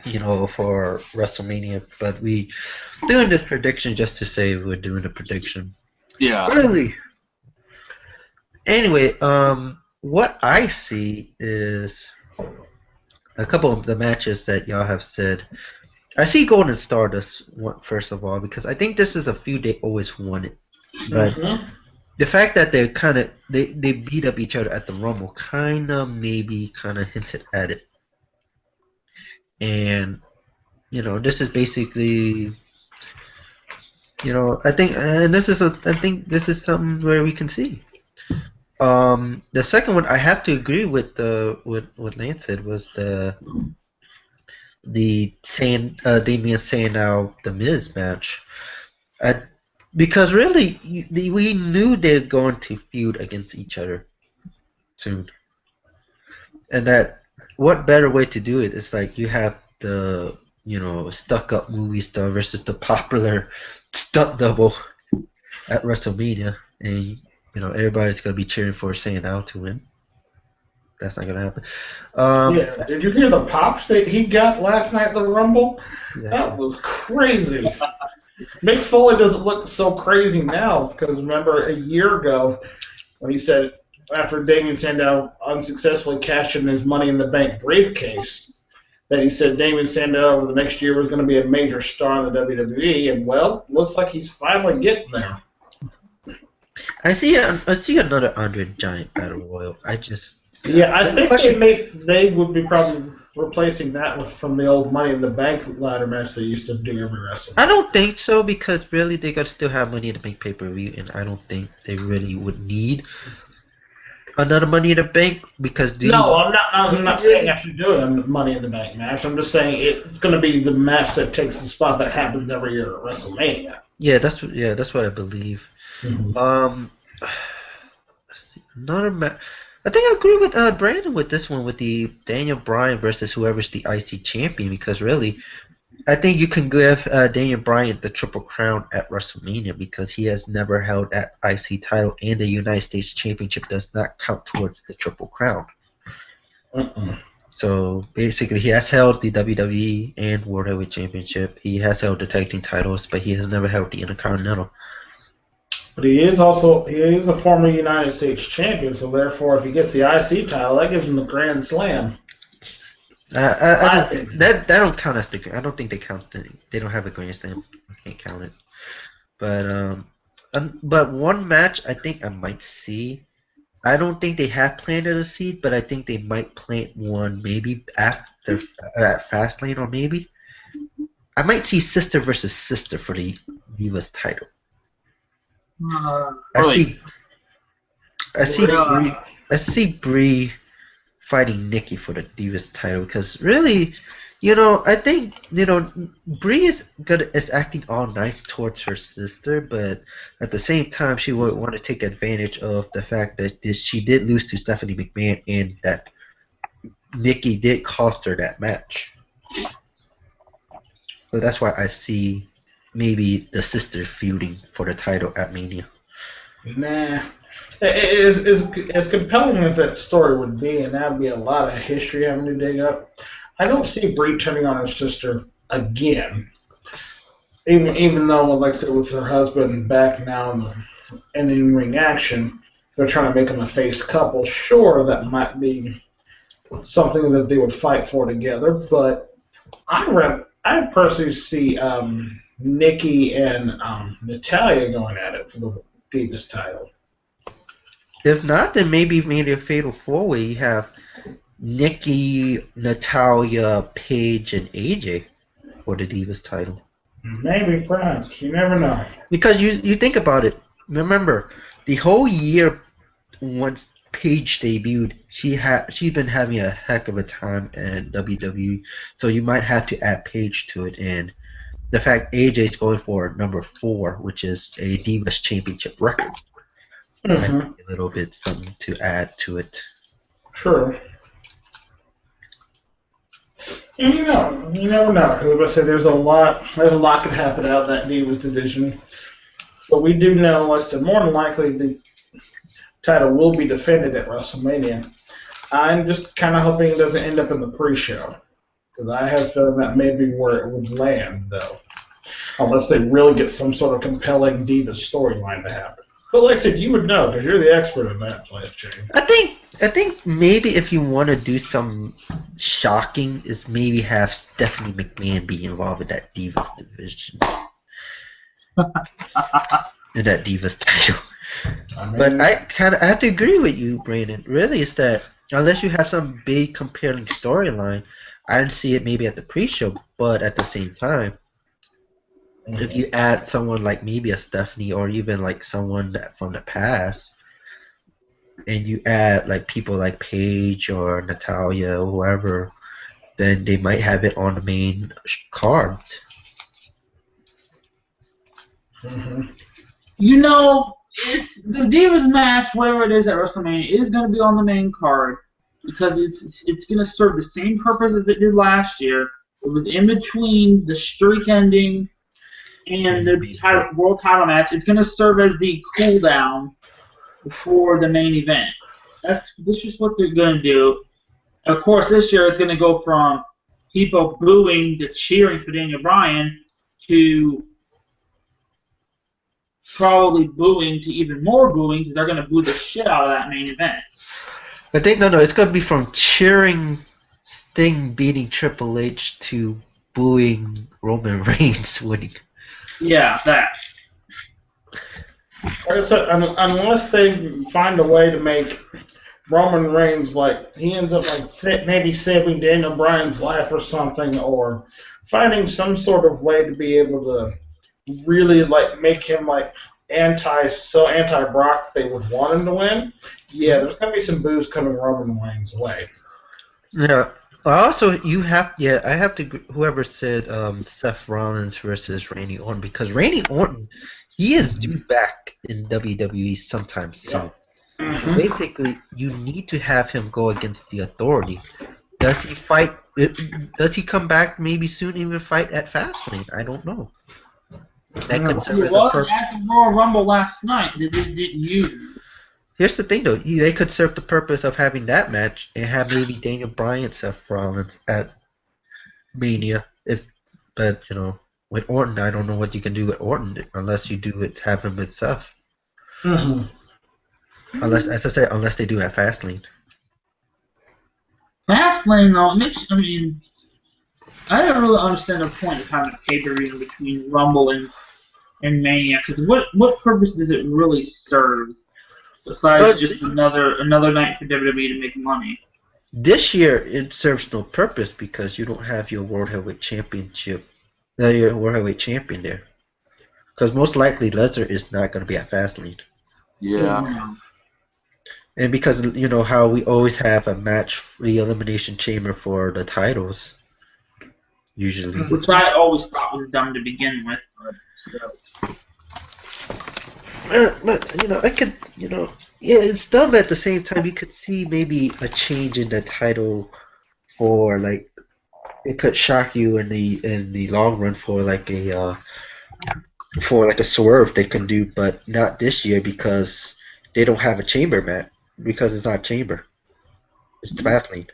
WrestleMania, but we doing this prediction just to say we're doing a prediction. Yeah. Early. Anyway, what I see is a couple of the matches that y'all have said. I see Golden Stardust first of all because I think this is a feud they always wanted, but the fact that they beat up each other at the Rumble kind of hinted at it, and this is basically I think this is something where we can see. The second one I have to agree with what Lance said was the Damian Sandow the Miz match, because really we knew they're going to feud against each other soon, and that what better way to do it is like you have the stuck up movie star versus the popular stunt double at WrestleMania, and everybody's gonna be cheering for Sandow to win. That's not gonna happen. Yeah, did you hear the pops that he got last night at the Rumble? Exactly. That was crazy. Mick Foley doesn't look so crazy now because remember a year ago when he said after Damian Sandow unsuccessfully cashed in his Money in the Bank briefcase that he said Damian Sandow over the next year was going to be a major star in the WWE, and well, looks like he's finally getting there. I see another Andre the Giant Battle Royal. I think they would be probably replacing that from the old Money in the Bank ladder match they used to do every wrestling. I don't think so because really they got to still have Money in the Bank pay-per-view, and I don't think they really would need another Money in the Bank because I'm not saying I should do a Money in the Bank match. I'm just saying it's going to be the match that takes the spot that happens every year at WrestleMania. Yeah, that's what I believe. Mm-hmm. Let's see, another match. I think I agree with Brandon with this one with the Daniel Bryan versus whoever's the IC champion because really, I think you can give Daniel Bryan the Triple Crown at WrestleMania because he has never held that IC title and the United States Championship does not count towards the Triple Crown. So basically, he has held the WWE and World Heavyweight Championship. He has held the tag team titles, but he has never held the Intercontinental. But he is a former United States champion, so therefore, if he gets the IC title, that gives him the Grand Slam. That don't count as the. I don't think they count. They don't have a Grand Slam. I can't count it. But one match I think I might see. I don't think they have planted a seed, but I think they might plant one maybe after at Fastlane or maybe. I might see sister versus sister for the Divas title. I see Brie fighting Nikki for the Divas title because really, I think Brie is acting all nice towards her sister, but at the same time she would want to take advantage of the fact that she did lose to Stephanie McMahon and that Nikki did cost her that match. So that's why I see maybe the sisters feuding for the title at Mania. Nah. As compelling as that story would be, and that would be a lot of history having to dig up, I don't see Brie turning on her sister again. Even though, like I said, with her husband back now in ring action, they're trying to make them a face couple. Sure, that might be something that they would fight for together, but I personally see Nikki and Natalya going at it for the Divas title. If not, then maybe a fatal four-way. You have Nikki, Natalia, Paige, and AJ for the Divas title. Maybe, perhaps. You never know. Because you think about it. Remember, the whole year once Paige debuted, she's been having a heck of a time at WWE. So you might have to add Paige to it, and the fact AJ's going for number 4, which is a Divas Championship record, might be a little bit something to add to it. True. And you never know. Because like I said, there's a lot could happen out of that Divas division. But we do know, like I said, more than likely the title will be defended at WrestleMania. I'm just kind of hoping it doesn't end up in the pre-show. Because I have a feeling that may be where it would land, though. Unless they really get some sort of compelling Divas storyline to happen. But like I said, you would know, because you're the expert in that place, Jane. I think maybe if you want to do some shocking, is maybe have Stephanie McMahon be involved in that Divas division. In that Divas title. But I have to agree with you, Brandon. Really, is that unless you have some big compelling storyline, I'd see it maybe at the pre-show. But at the same time, if you add someone like maybe a Stephanie or even like someone that from the past, and you add like people like Paige or Natalia or whoever, then they might have it on the main card. You know, it's the Divas match, whatever it is at WrestleMania, is going to be on the main card because it's going to serve the same purpose as it did last year. It was in between the streak ending and the world title match. It's going to serve as the cool down before the main event. This is what they're going to do. Of course, this year it's going to go from people booing to cheering for Daniel Bryan to probably booing to even more booing because they're going to boo the shit out of that main event. I think no, it's going to be from cheering Sting beating Triple H to booing Roman Reigns winning. Yeah, that. Like I said, unless they find a way to make Roman Reigns, like, he ends up like maybe saving Daniel Bryan's life or something, or finding some sort of way to be able to really like make him like anti-Brock that they would want him to win. Yeah, there's gonna be some boos coming Roman Reigns' way. Yeah. Also, I have to whoever said Seth Rollins versus Randy Orton, because Randy Orton, he is due back in WWE sometime soon. Yeah. Basically, you need to have him go against the Authority. Does he fight? Does he come back maybe soon? Even fight at Fastlane? I don't know. That could serve as a purpose. At the Royal Rumble last night, they just didn't use him. Here's the thing, though. They could serve the purpose of having that match and have maybe Daniel Bryan, Seth Rollins at Mania. But with Orton, I don't know what you can do with Orton unless you do it, have him with Seth. Unless, as I said, unless they do at Fastlane. Fastlane, though, I don't really understand the point of having a pay-per-view between Rumble and Mania. Because what purpose does it really serve? Besides just another night for WWE to make money. This year it serves no purpose because you don't have your World Heavyweight Championship, your World Heavyweight Champion there. Because most likely Lesnar is not going to be at Fastlane. Yeah. And because how we always have a match for the Elimination Chamber for the titles, usually. Which I always thought was dumb to begin with. But I could, it's dumb. At the same time, you could see maybe a change in the title for like it could shock you in the long run for like a swerve they can do, but not this year because they don't have a chamber match because it's not chamber, it's Fastlane.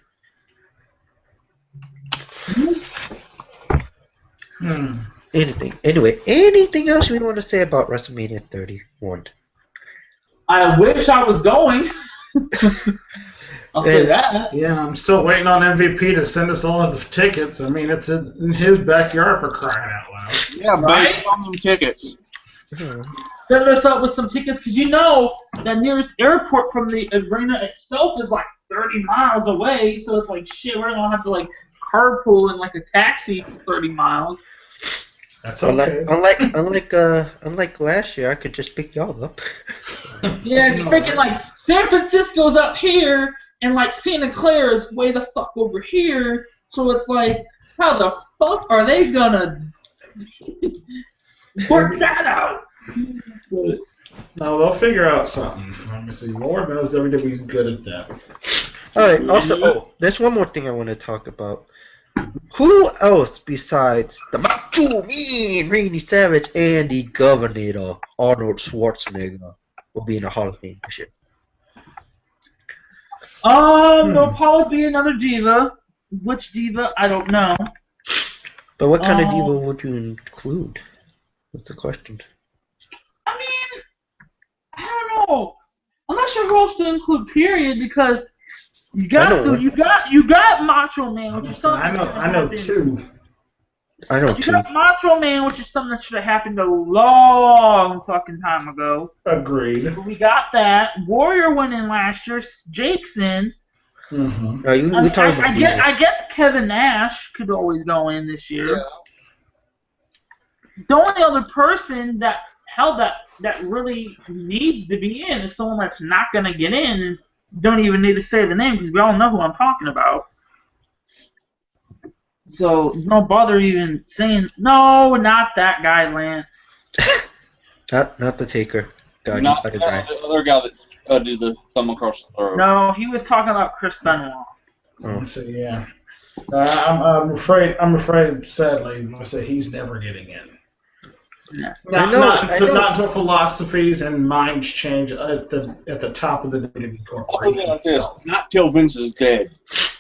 Anything else we want to say about WrestleMania 31? I wish I was going. I'll say that. Yeah, I'm still waiting on MVP to send us all the tickets. I mean, it's in his backyard for crying out loud. Yeah, right? Buy them tickets. Set us up with some tickets because you know the nearest airport from the arena itself is like 30 miles away. So it's like shit. We're gonna have to like carpool in like a taxi for 30 miles. That's okay. Unlike last year, I could just pick y'all up. Yeah, it's freaking like San Francisco's up here and like Santa Clara is way the fuck over here. So it's like, how the fuck are they gonna work that out? But, no, they'll figure out something. Let me see. Lord knows WWE's good at that. Alright, also, there's one more thing I want to talk about. Who else besides the Macho Man, Randy Savage, and the Governor, Arnold Schwarzenegger, will be in the Hall of Fame this year? there'll probably be another diva. Which diva? I don't know. But what kind of diva would you include? That's the question. I mean, I don't know. I'm not sure who else to include. Period, because you got Macho Man, which is something. I know two. I know You two. got Macho Man, which is something that should have happened a long fucking time ago. Agreed. But we got that. Warrior went in last year. Jake's in. Mm-hmm. No, we talking about divas. I guess Kevin Nash could always go in this year. Yeah. The only other person that held that really needs to be in is someone that's not going to get in and don't even need to say the name because we all know who I'm talking about. So no bother even saying no, not that guy, Lance. Not the Taker. God, Not you the got it right. other guy that did the thumb across the throat. No, he was talking about Chris Benoit. Oh. So yeah, I'm afraid. Sadly, I say he's never getting in. Yeah. Not until philosophies and minds change at the top of the WWE corporation itself. Not till Vince is dead.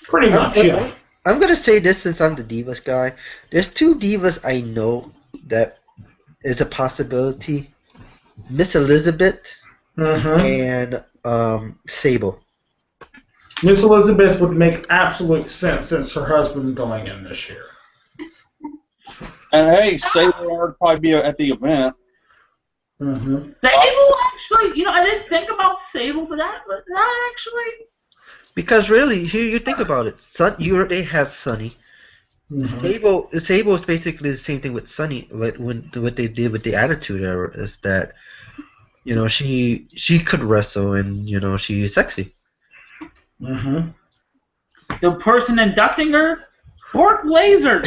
Pretty much, yeah. I'm gonna say this since I'm the divas guy. There's two divas I know that is a possibility. Miss Elizabeth and Sable. Miss Elizabeth would make absolute sense since her husband's going in this year. And hey, Sable would probably be at the event. Mm-hmm. Sable actually, I didn't think about Sable, but that actually. Because really, here you think about it. They have Sunny. Mm-hmm. Sable is basically the same thing with Sunny. Like what they did with the Attitude Era is that, she could wrestle and she's sexy. Mm-hmm. The person inducting her, Bork Laser.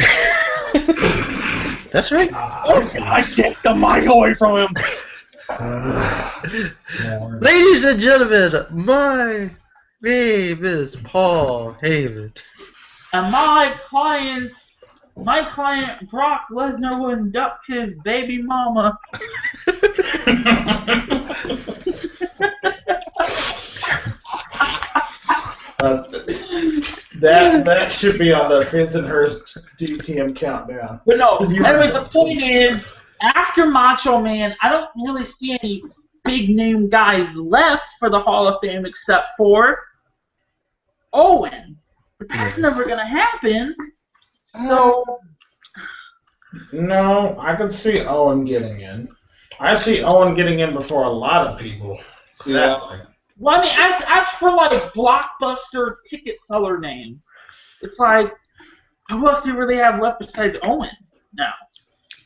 That's right. I get the mic away from him. Ladies and gentlemen, my name is Paul Heyman. And my client Brock Lesnar will induct his baby mama. That should be on the His and Hers DTM countdown. But no, anyways, the point is, after Macho Man, I don't really see any big name guys left for the Hall of Fame except for Owen. But that's never going to happen. So. No, I can see Owen getting in. I see Owen getting in before a lot of people. Yeah. Well, I mean, as for like blockbuster ticket seller names, it's like, who else do you really have left besides Owen now?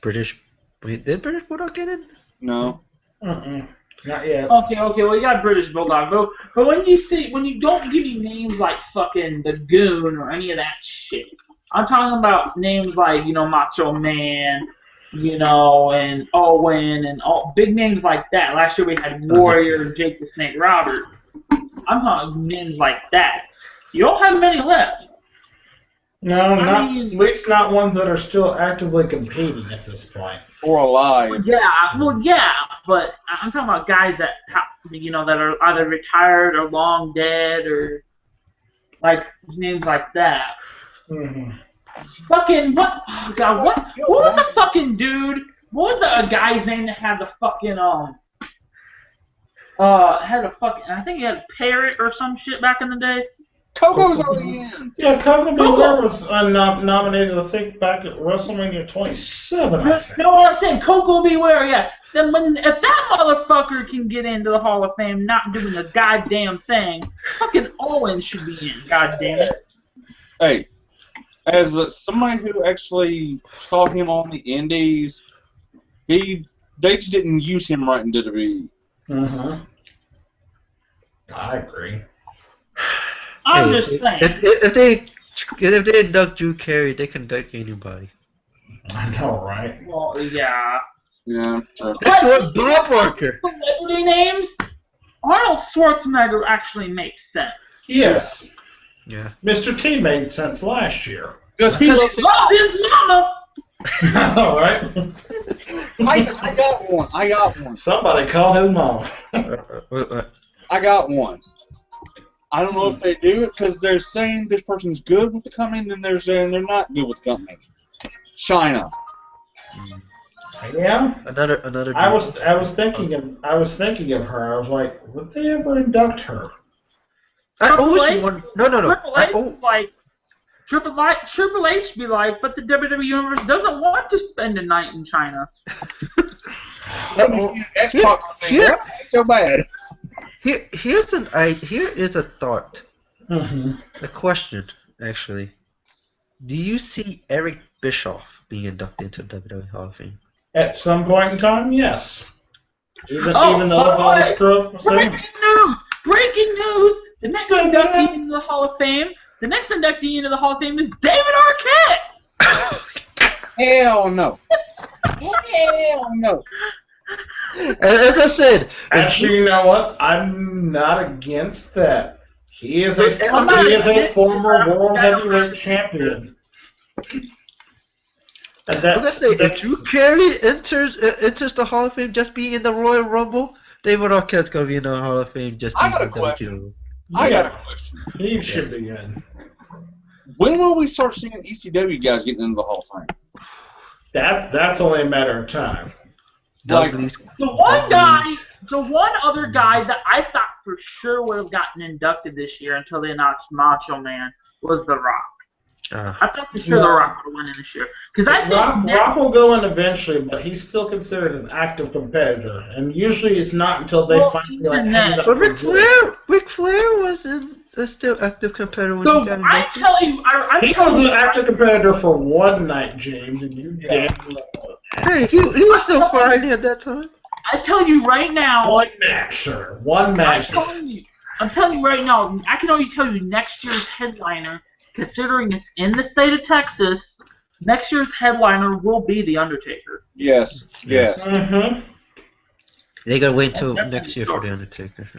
Did British Bulldog get in? No. Not yet. Okay, well you got British Bulldog, but when you don't give me names like fucking the Goon or any of that shit, I'm talking about names like Macho Man, and Owen and all big names like that. Last year we had Warrior, Jake the Snake Roberts. I'm talking names like that. You don't have many left. No, at least not ones that are still actively competing at this point. Or alive. Yeah, but I'm talking about guys that that are either retired or long dead or like names like that. Mm-hmm. Fucking what? Oh God, what was the fucking dude? What was the guy's name that had the fucking I think he had Parrot or some shit back in the day. Coco's already in. Yeah, Coco Beware was nominated, I think, back at WrestleMania 27, I think. No, I'm saying Coco Beware, yeah. then if that motherfucker can get into the Hall of Fame not doing a goddamn thing, fucking Owens should be in, goddamn it. Hey, as somebody who actually saw him on the Indies, they just didn't use him right in WWE. Mm-hmm. I agree. I'm just saying. If they induct Drew Carey, they can induct anybody. I know, right? Well, yeah. Yeah, sure. That's what Bob Barker. Celebrity names? Arnold Schwarzenegger actually makes sense. Yes. Yeah. Mr. T made sense last year. Because he loves Love his mama! All right. I got one. I got one. Somebody call his mom. I got one. I don't know if they do it because they're saying this person's good with the company, then they're saying they're not good with the company. China. Yeah. Another. I was thinking of her. I was like, would they ever induct her? I always wonder. No. Triple H be like, but the WWE Universe doesn't want to spend a night in China. X-Pac ain't so bad. Here is a thought. Mm-hmm. A question, actually. Do you see Eric Bischoff being inducted into the WWE Hall of Fame? At some point in time, yes. Even though by if the all the way, screw up. Breaking news! The next inductee into the Hall of Fame, is David Arquette! Hell no. Hell no. As I said, Actually, you know what? I'm not against that. He is a former world heavyweight champion. And I'm gonna say if Drew Carey enters the Hall of Fame just being in the Royal Rumble, David Arquette's gonna be in the Hall of Fame just being in the question. I got a question. He should be in. When will we start seeing ECW guys getting into the Hall of Fame? That's only a matter of time. Douglas. The one other guy that I thought for sure would have gotten inducted this year until they announced Macho Man was The Rock. I thought for sure The Rock would win in this year. Because I think Rock will go in eventually, but he's still considered an active competitor. And usually it's not until they finally hang up. But Ric Flair wasn't a still active competitor when he got inducted. I tell you, he was an active competitor for one night, James, and you damn Hey, he was still fighting at that time. I tell you right now. One match, sir. One match. I'm telling you right now. I can only tell you next year's headliner, considering it's in the state of Texas, next year's headliner will be The Undertaker. Yes. Mm-hmm. They gotta wait until next year for The Undertaker.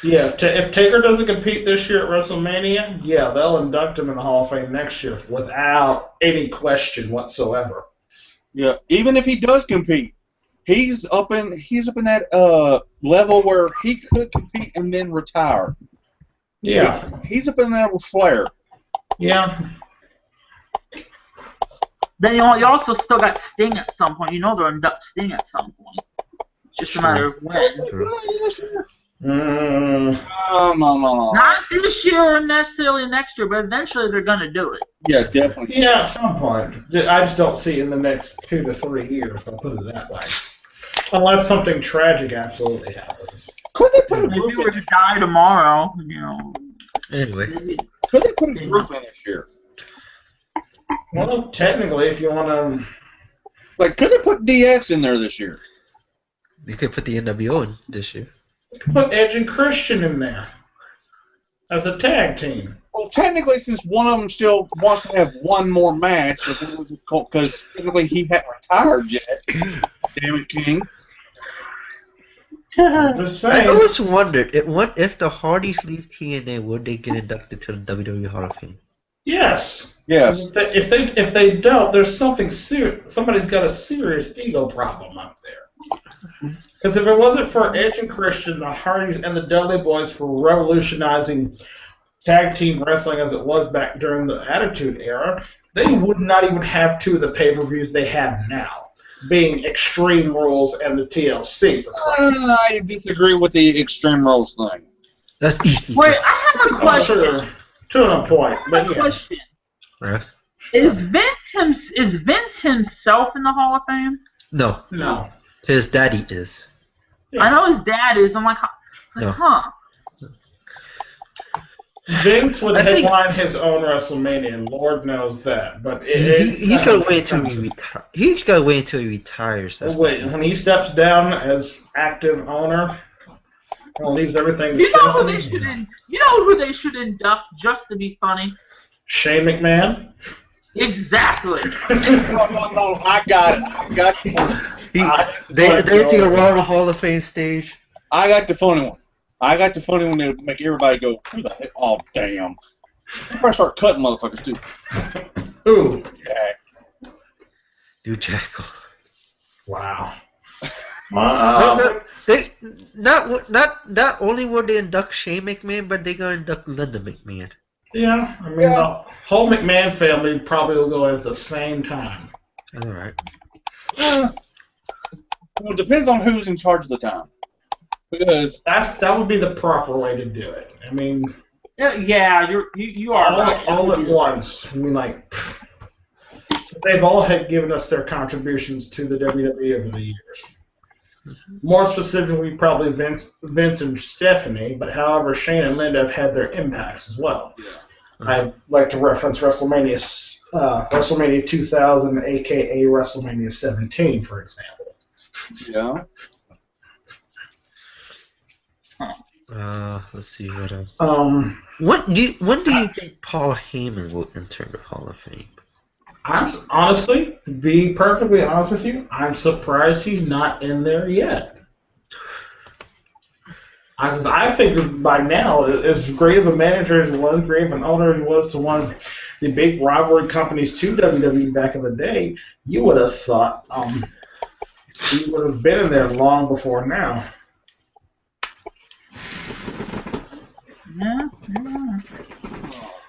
Yeah, if Taker doesn't compete this year at WrestleMania, yeah, they'll induct him in the Hall of Fame next year without any question whatsoever. Yeah, even if he does compete, he's up in that level where he could compete and then retire. Yeah. He's up in there with Flair. Yeah. Then you also still got Sting at some point. You know they'll induct Sting at some point. It's just a matter of when. No. Not this year or necessarily next year, but eventually they're going to do it. Yeah, definitely. Yeah, at some point. I just don't see it in the next 2 to 3 years, I'll put it that way. Unless something tragic absolutely happens. Could they put a If you group were in to die tomorrow, you know. Anyway. Could they put a group in this year? Well, technically, if you want to... Like, could they put DX in there this year? You could put the NWO in this year. Put Edge and Christian in there as a tag team. Well, technically, since one of them still wants to have one more match, because technically he hadn't retired yet. Damn it, King. Just saying. I always wondered, what if the Hardys leave TNA, would they get inducted to the WWE Hall of Fame? Yes. Yes. If they don't, there's something serious. Somebody's got a serious ego problem out there. Because if it wasn't for Edge and Christian, the Hardys and the Dudley Boys for revolutionizing tag team wrestling as it was back during the Attitude Era, they would not even have 2 of the pay-per-views they have now, being Extreme Rules and the TLC. I disagree with the Extreme Rules thing. That's easy. Wait, I have a question. Sure, to a point, but yeah. Question. Right. Is Vince himself in the Hall of Fame? No. No. His daddy is. I know his dad is. I'm like, No. huh? Vince would I think- headline his own WrestleMania, and Lord knows that. But He's gotta wait until he retires. He's gotta wait until he retires. That's Wait, when he steps down as active owner, and leaves everything to You know who Stephanie, they should You know who they should induct just to be funny? Shane McMahon. Exactly. No, I got it. I got They take a Raw Hall of Fame stage. I got the funny one. I got the funny one that would make everybody go, who the heck? Oh, damn. You better start cutting motherfuckers, too. Ooh. Yeah. Dude, Jackal. Wow. They not only would they induct Shane McMahon, but they gonna induct Linda McMahon. Yeah, I mean, the whole McMahon family probably will go at the same time. All right. Well, it depends on who's in charge of the time. Because That would be the proper way to do it. I mean, Yeah, you are right. all at once. I mean, like, they've all had given us their contributions to the WWE over the years. More specifically, probably Vince and Stephanie, but however, Shane and Linda have had their impacts as well. I'd like to reference WrestleMania 2000, a.k.a. WrestleMania 17, for example. yeah. Let's see what else. Um, When do you think Paul Heyman will enter the Hall of Fame? I'm honestly, to be perfectly honest with you, I'm surprised he's not in there yet. I figured by now, as great of a manager as he was, great of an owner as he was to one of the big rivalry companies to WWE back in the day, you would have thought he would have been in there long before now.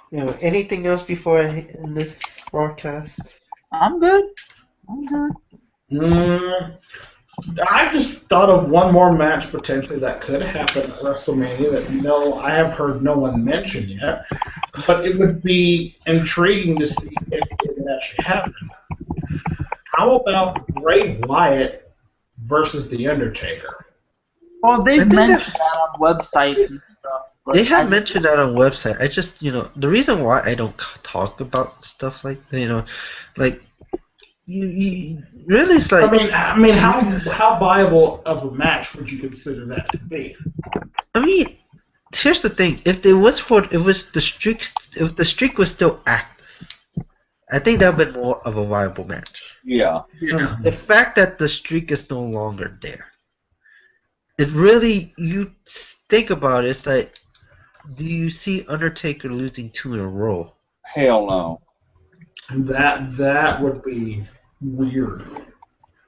Yeah. Anything else before I end this broadcast? I'm good. I just thought of one more match potentially that could happen at WrestleMania that I have heard no one mention yet, but it would be intriguing to see if it would actually happen. How about Bray Wyatt versus The Undertaker? Well, they've I think mentioned that on websites and stuff. But They have mentioned that on website. I just, the reason why I don't talk about stuff like that, like you really, it's like. I mean, how viable of a match would you consider that to be? I mean, here's the thing: if the streak was still active, I think that would be more of a viable match. Yeah. Yeah. The fact that the streak is no longer there, it really, you think about it, it's like, do you see Undertaker losing 2 in a row? Hell no. That would be weird.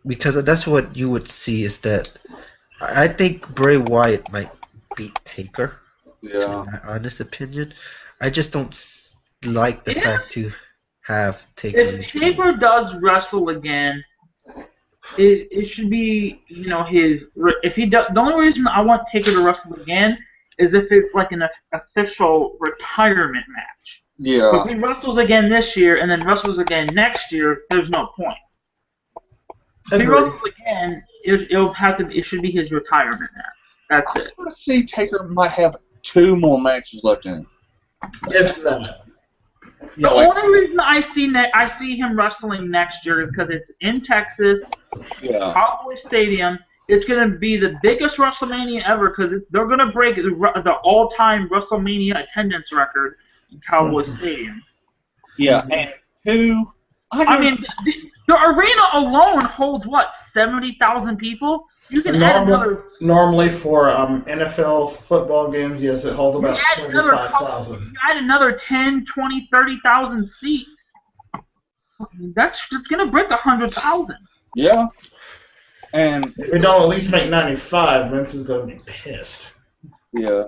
Because that's what you would see, is that I think Bray Wyatt might beat Taker. Yeah. In my honest opinion, I just don't like the fact to have Taker. If Taker does wrestle again, it should be, his. If he does, the only reason I want Taker to wrestle again is if it's like an official retirement match. Yeah. If he wrestles again this year and then wrestles again next year, there's no point. If he wrestles again, it should be his retirement match. That's it. I see Taker might have 2 more matches left in him. If that. The only reason I see him wrestling next year is because it's in Texas, Cowboy Stadium. It's going to be the biggest WrestleMania ever because they're going to break the all-time WrestleMania attendance record in Cowboy Stadium. Yeah, and 2. I mean, the arena alone holds, 70,000 people? You can add another... Normally for NFL football games, yes, it holds about 75,000. You add another 10, 20, 30,000 seats. It's going to break 100,000. Yeah. And if we don't at least make 95, Vince is going to be pissed. Yeah.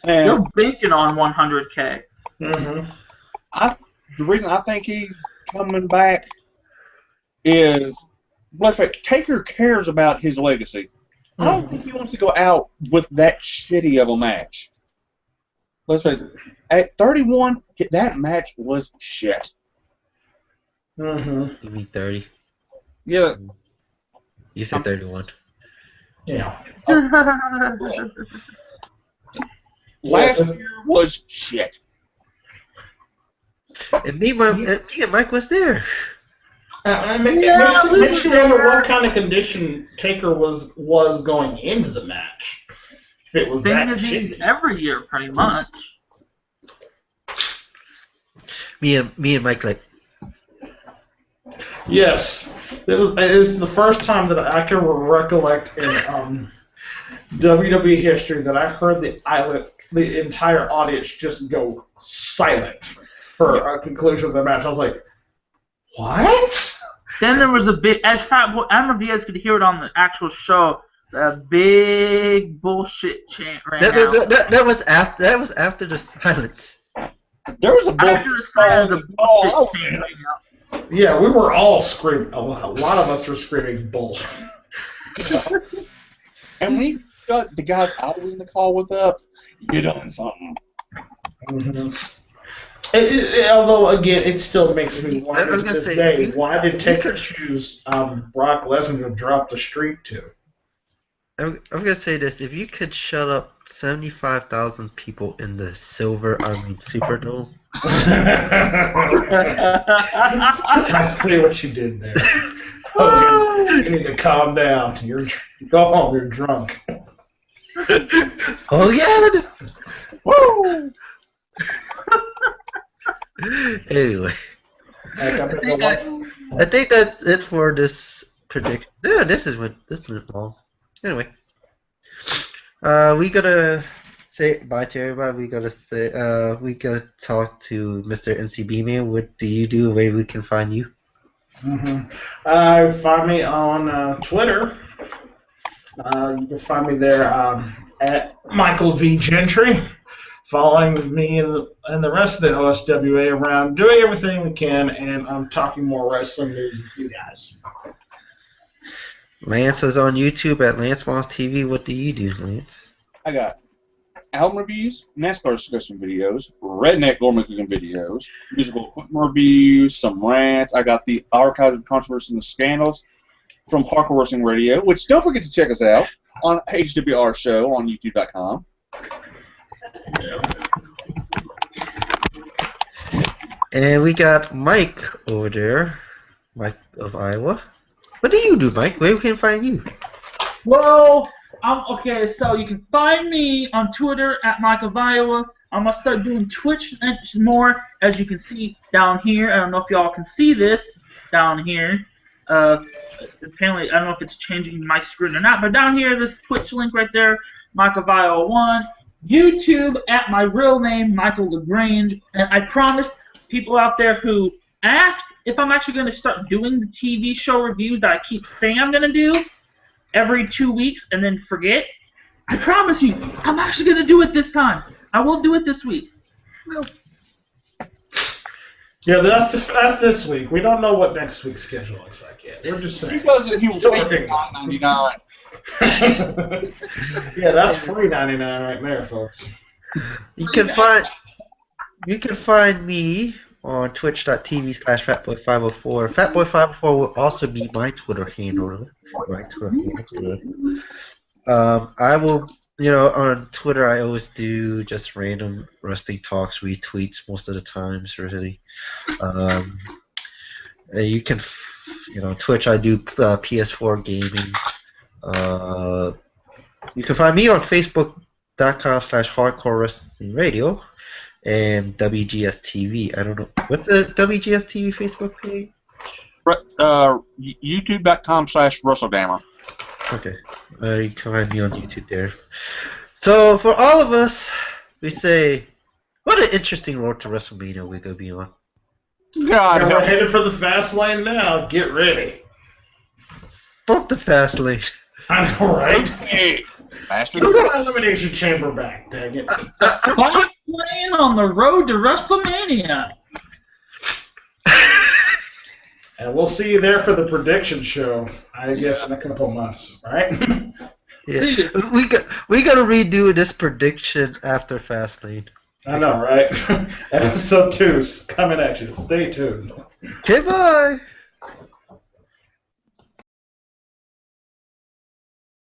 And you're banking on 100K. Mm-hmm. The reason I think he's coming back is, let's face it, Taker cares about his legacy. I don't think he wants to go out with that shitty of a match. Let's face it, at 31, that match was shit. Mm-hmm. You mean 30? Yeah. You said 31. Yeah. Last year was shit. And me and Mike was there. Makes you wonder what kind of condition Taker was going into the match. If it was Same that as these shitty. every year, pretty much. Me and Mike like. Yes, it was the first time that I can recollect in WWE history that I heard the entire audience just go silent for a conclusion of the match. I was like, what? Then there was a big, I don't know if you guys could hear it on the actual show, a big bullshit chant right now. That was after the silence. There was a After the silence, a bullshit chant right now. Yeah, we were all screaming. A lot of us were screaming bullshit. And we got the guys out in the call with up. You're doing something. Mm-hmm. Although, again, it still makes me wonder to this day, why did Taker choose Brock Lesnar to drop the streak to? I'm gonna say this: if you could shut up 75,000 people in the Superdome. I see what you did there. Oh, you need to calm down. Go home. You're drunk. Oh yeah. Woo! Anyway, I think that's it for this prediction. Yeah, this went long. Anyway, we gotta say bye to everybody. We gotta talk to Mr. NCB Man. What do you do? Where we can find you? Find me on Twitter. You can find me there at Michael V. Gentry, following me and the rest of the OSWA around, doing everything we can, and I'm talking more wrestling news with you guys. Lance is on YouTube at Lance Moss TV. What do you do, Lance? I got album reviews, NASCAR discussion videos, redneck gourmet cooking videos, musical equipment reviews, some rants. I got the archives of controversy and the scandals from Hardcore Wrestling Radio, which don't forget to check us out on HWR Show on YouTube.com. Yeah. And we got Mike over there, Mike of Iowa. What do you do, Mike? Where can we find you? Well, okay, so you can find me on Twitter at Mike of Iowa. I'm going to start doing Twitch more, as you can see down here. I don't know if y'all can see this down here. Apparently, I don't know if it's changing my screen or not, but down here, this Twitch link right there, Mike of Iowa 1. YouTube at my real name, Michael LaGrange. And I promise people out there who ask if I'm actually going to start doing the TV show reviews that I keep saying I'm going to do every 2 weeks and then forget, I promise you, I'm actually going to do it this time. I will do it this week. Well, yeah, that's this week. We don't know what next week's schedule looks like yet. We're just saying. He was paying $9.99. Yeah, that's free $9.99 right there, folks. You can find me on twitch.tv/fatboy504. Fatboy504 will also be my Twitter handle. I will, on Twitter I always do just random wrestling talks, retweets most of the times, really. You can, Twitch I do PS4 gaming. You can find me on Facebook.com/Hardcore Wrestling Radio and WGS TV. I don't know. What's the WGS TV Facebook page? YouTube.com/WrestleGamer. Okay. You can find me on YouTube there. So, for all of us, we say, what an interesting road to WrestleMania we're going to be on. God, we're headed for the fast lane now. Get ready. Bump the fast lane. I know, right? Hey, bastard. Put the elimination chamber back, dang it. fast lane on the road to WrestleMania. And we'll see you there for the prediction show, I guess, in a couple months, right? Yeah. We got to redo this prediction after Fastlane. I know, right? Episode 2's coming at you. Stay tuned. Okay, bye.